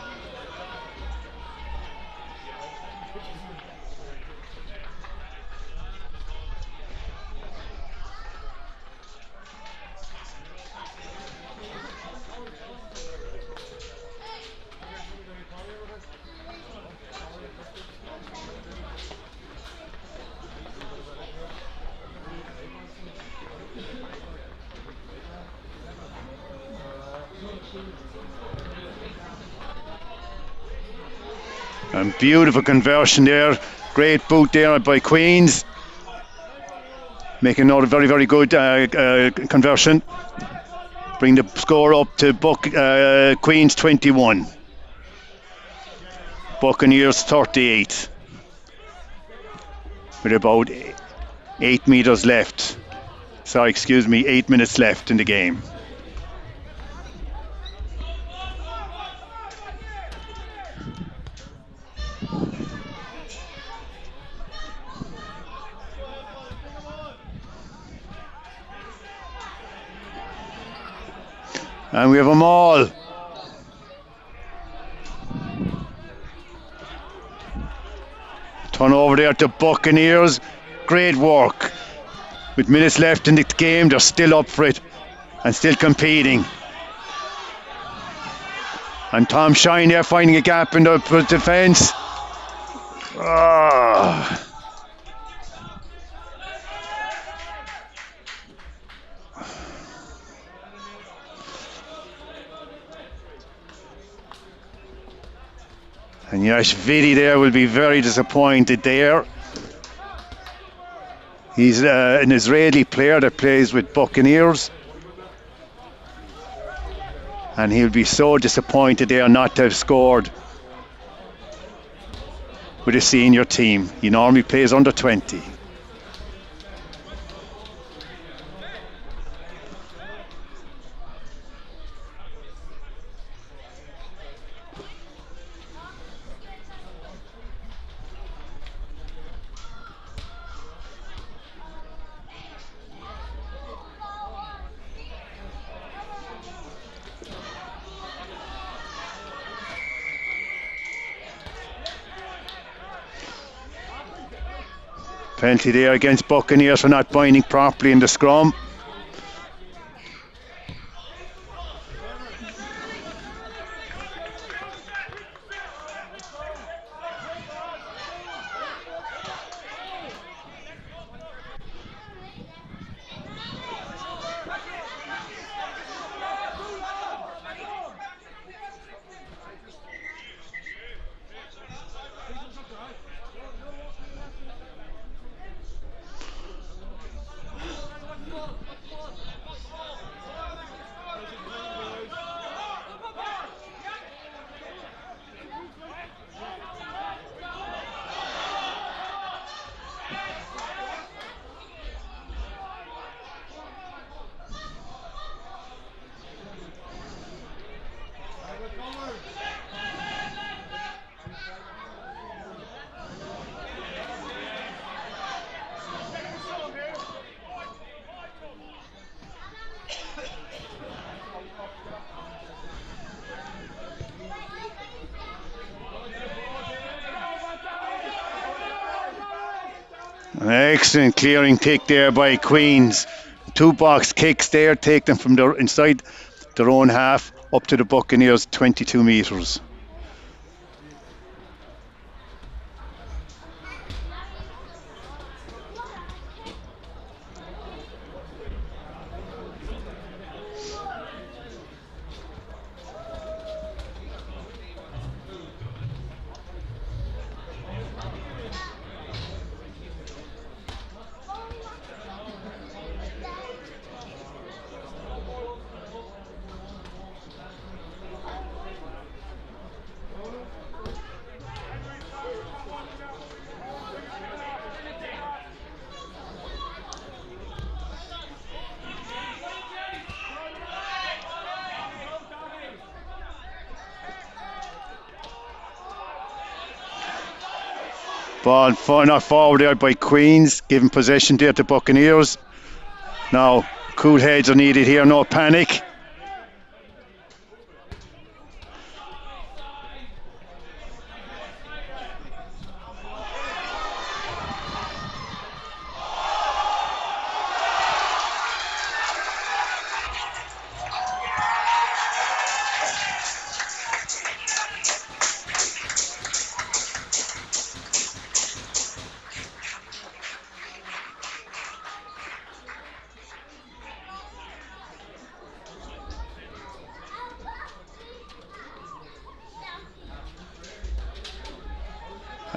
And beautiful conversion there. Great boot there by Queens. Making another very, very good conversion. Bring the score up to Queens 21. Buccaneers 38. With about 8 metres left. 8 minutes left in the game. And we have them all. Turn over there to Buccaneers. Great work. With minutes left in the game, they're still up for it and still competing. And Tom Shine there finding a gap in the defence. Oh. And Yash Vidi there will be very disappointed there. He's an Israeli player that plays with Buccaneers. And he'll be so disappointed there not to have scored with a senior team. He normally plays under 20. Penalty there against Buccaneers for not binding properly in the scrum. Excellent clearing kick there by Queens. 2 box kicks there, take them from inside their own half up to the Buccaneers 22 metres. Ball not forward there by Queens, giving possession there to Buccaneers. Now, cool heads are needed here, no panic.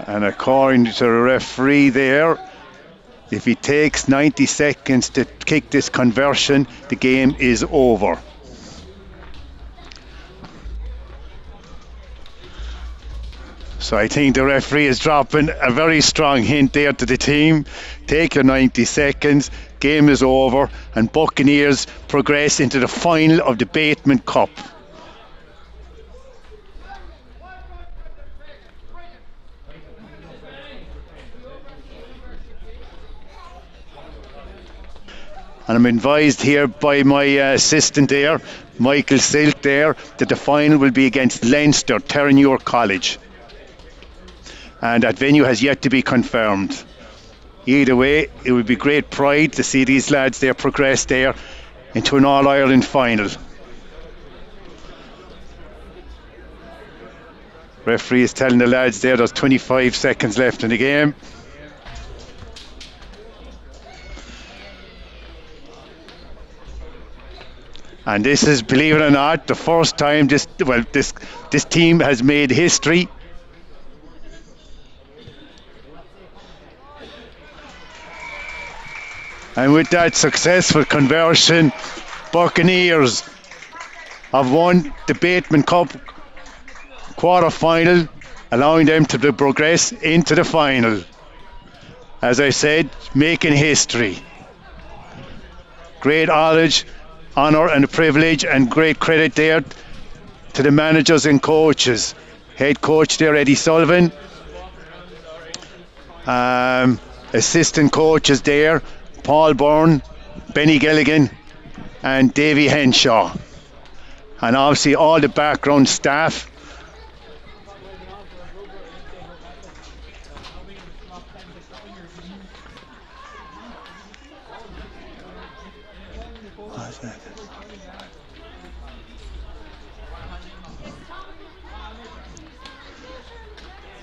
And according to the referee there, if he takes 90 seconds to kick this conversion, the game is over. So I think the referee is dropping a very strong hint there to the team. Take your 90 seconds, game is over, and Buccaneers progress into the final of the Bateman Cup. And I'm advised here by my assistant there, Michael Silk there, that the final will be against Leinster, Terranure College. And that venue has yet to be confirmed. Either way, it would be great pride to see these lads there progress there into an All-Ireland final. Referee is telling the lads there's 25 seconds left in the game. And this is, believe it or not, the first time this team has made history. And with that successful conversion, Buccaneers have won the Bateman Cup quarter-final, allowing them to progress into the final. As I said, making history. Great homage, honour and privilege, and great credit there to the managers and coaches. Head coach there, Eddie Sullivan. Assistant coaches there, Paul Byrne, Benny Gilligan, and Davy Henshaw. And obviously all the background staff.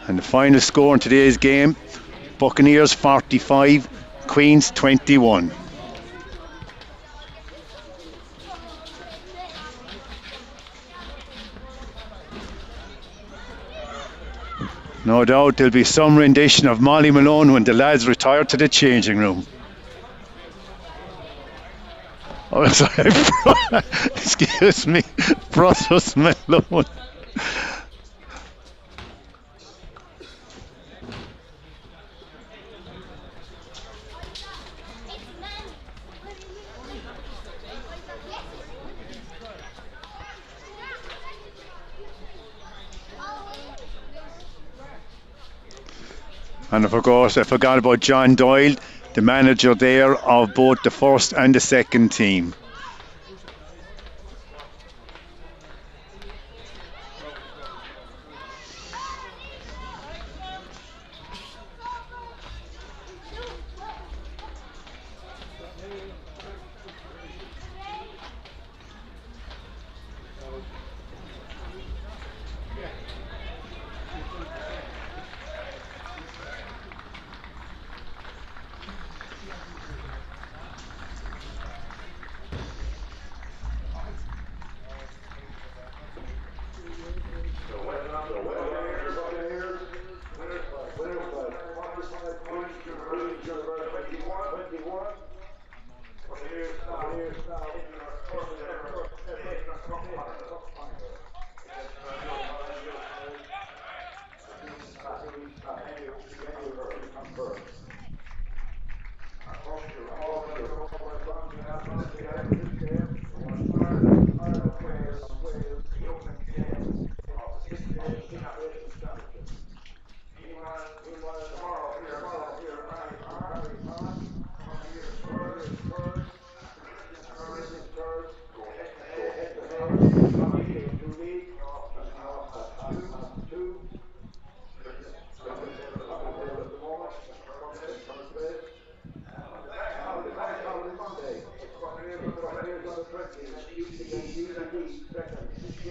And the final score in today's game, Buccaneers 45, Queens 21. No doubt there'll be some rendition of Molly Malone when the lads retire to the changing room. Oh, sorry. Excuse me, Brussels Malone. And of course, I forgot about John Doyle, the manager there of both the first and the second team.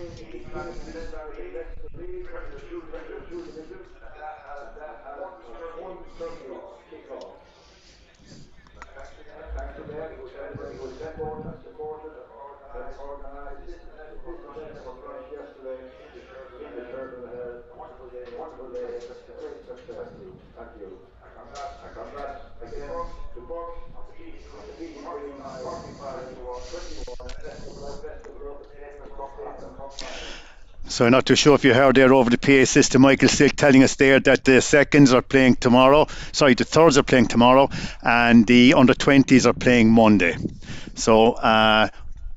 Thanks to them, everybody who supported and organised. This event that was finished yesterday in the Turtle had a wonderful day, a great success. Thank you. And congrats again to Bucks on the beating Green 45-21. Best of luck in the Cup final. So I'm not too sure if you heard there over the PA system, Michael still telling us there that the seconds are playing tomorrow. Sorry, the thirds are playing tomorrow, and the under 20s are playing Monday. So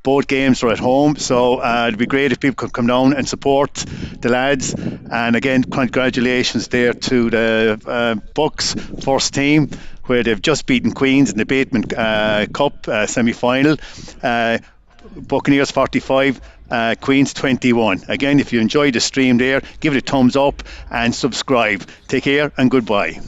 both games are at home, so it'd be great if people could come down and support the lads. And again, congratulations there to the Bucks first team, where they've just beaten Queens in the Bateman Cup semi-final. Buccaneers 45, Queens 21. Again, if you enjoyed the stream there, give it a thumbs up and subscribe. Take care and goodbye.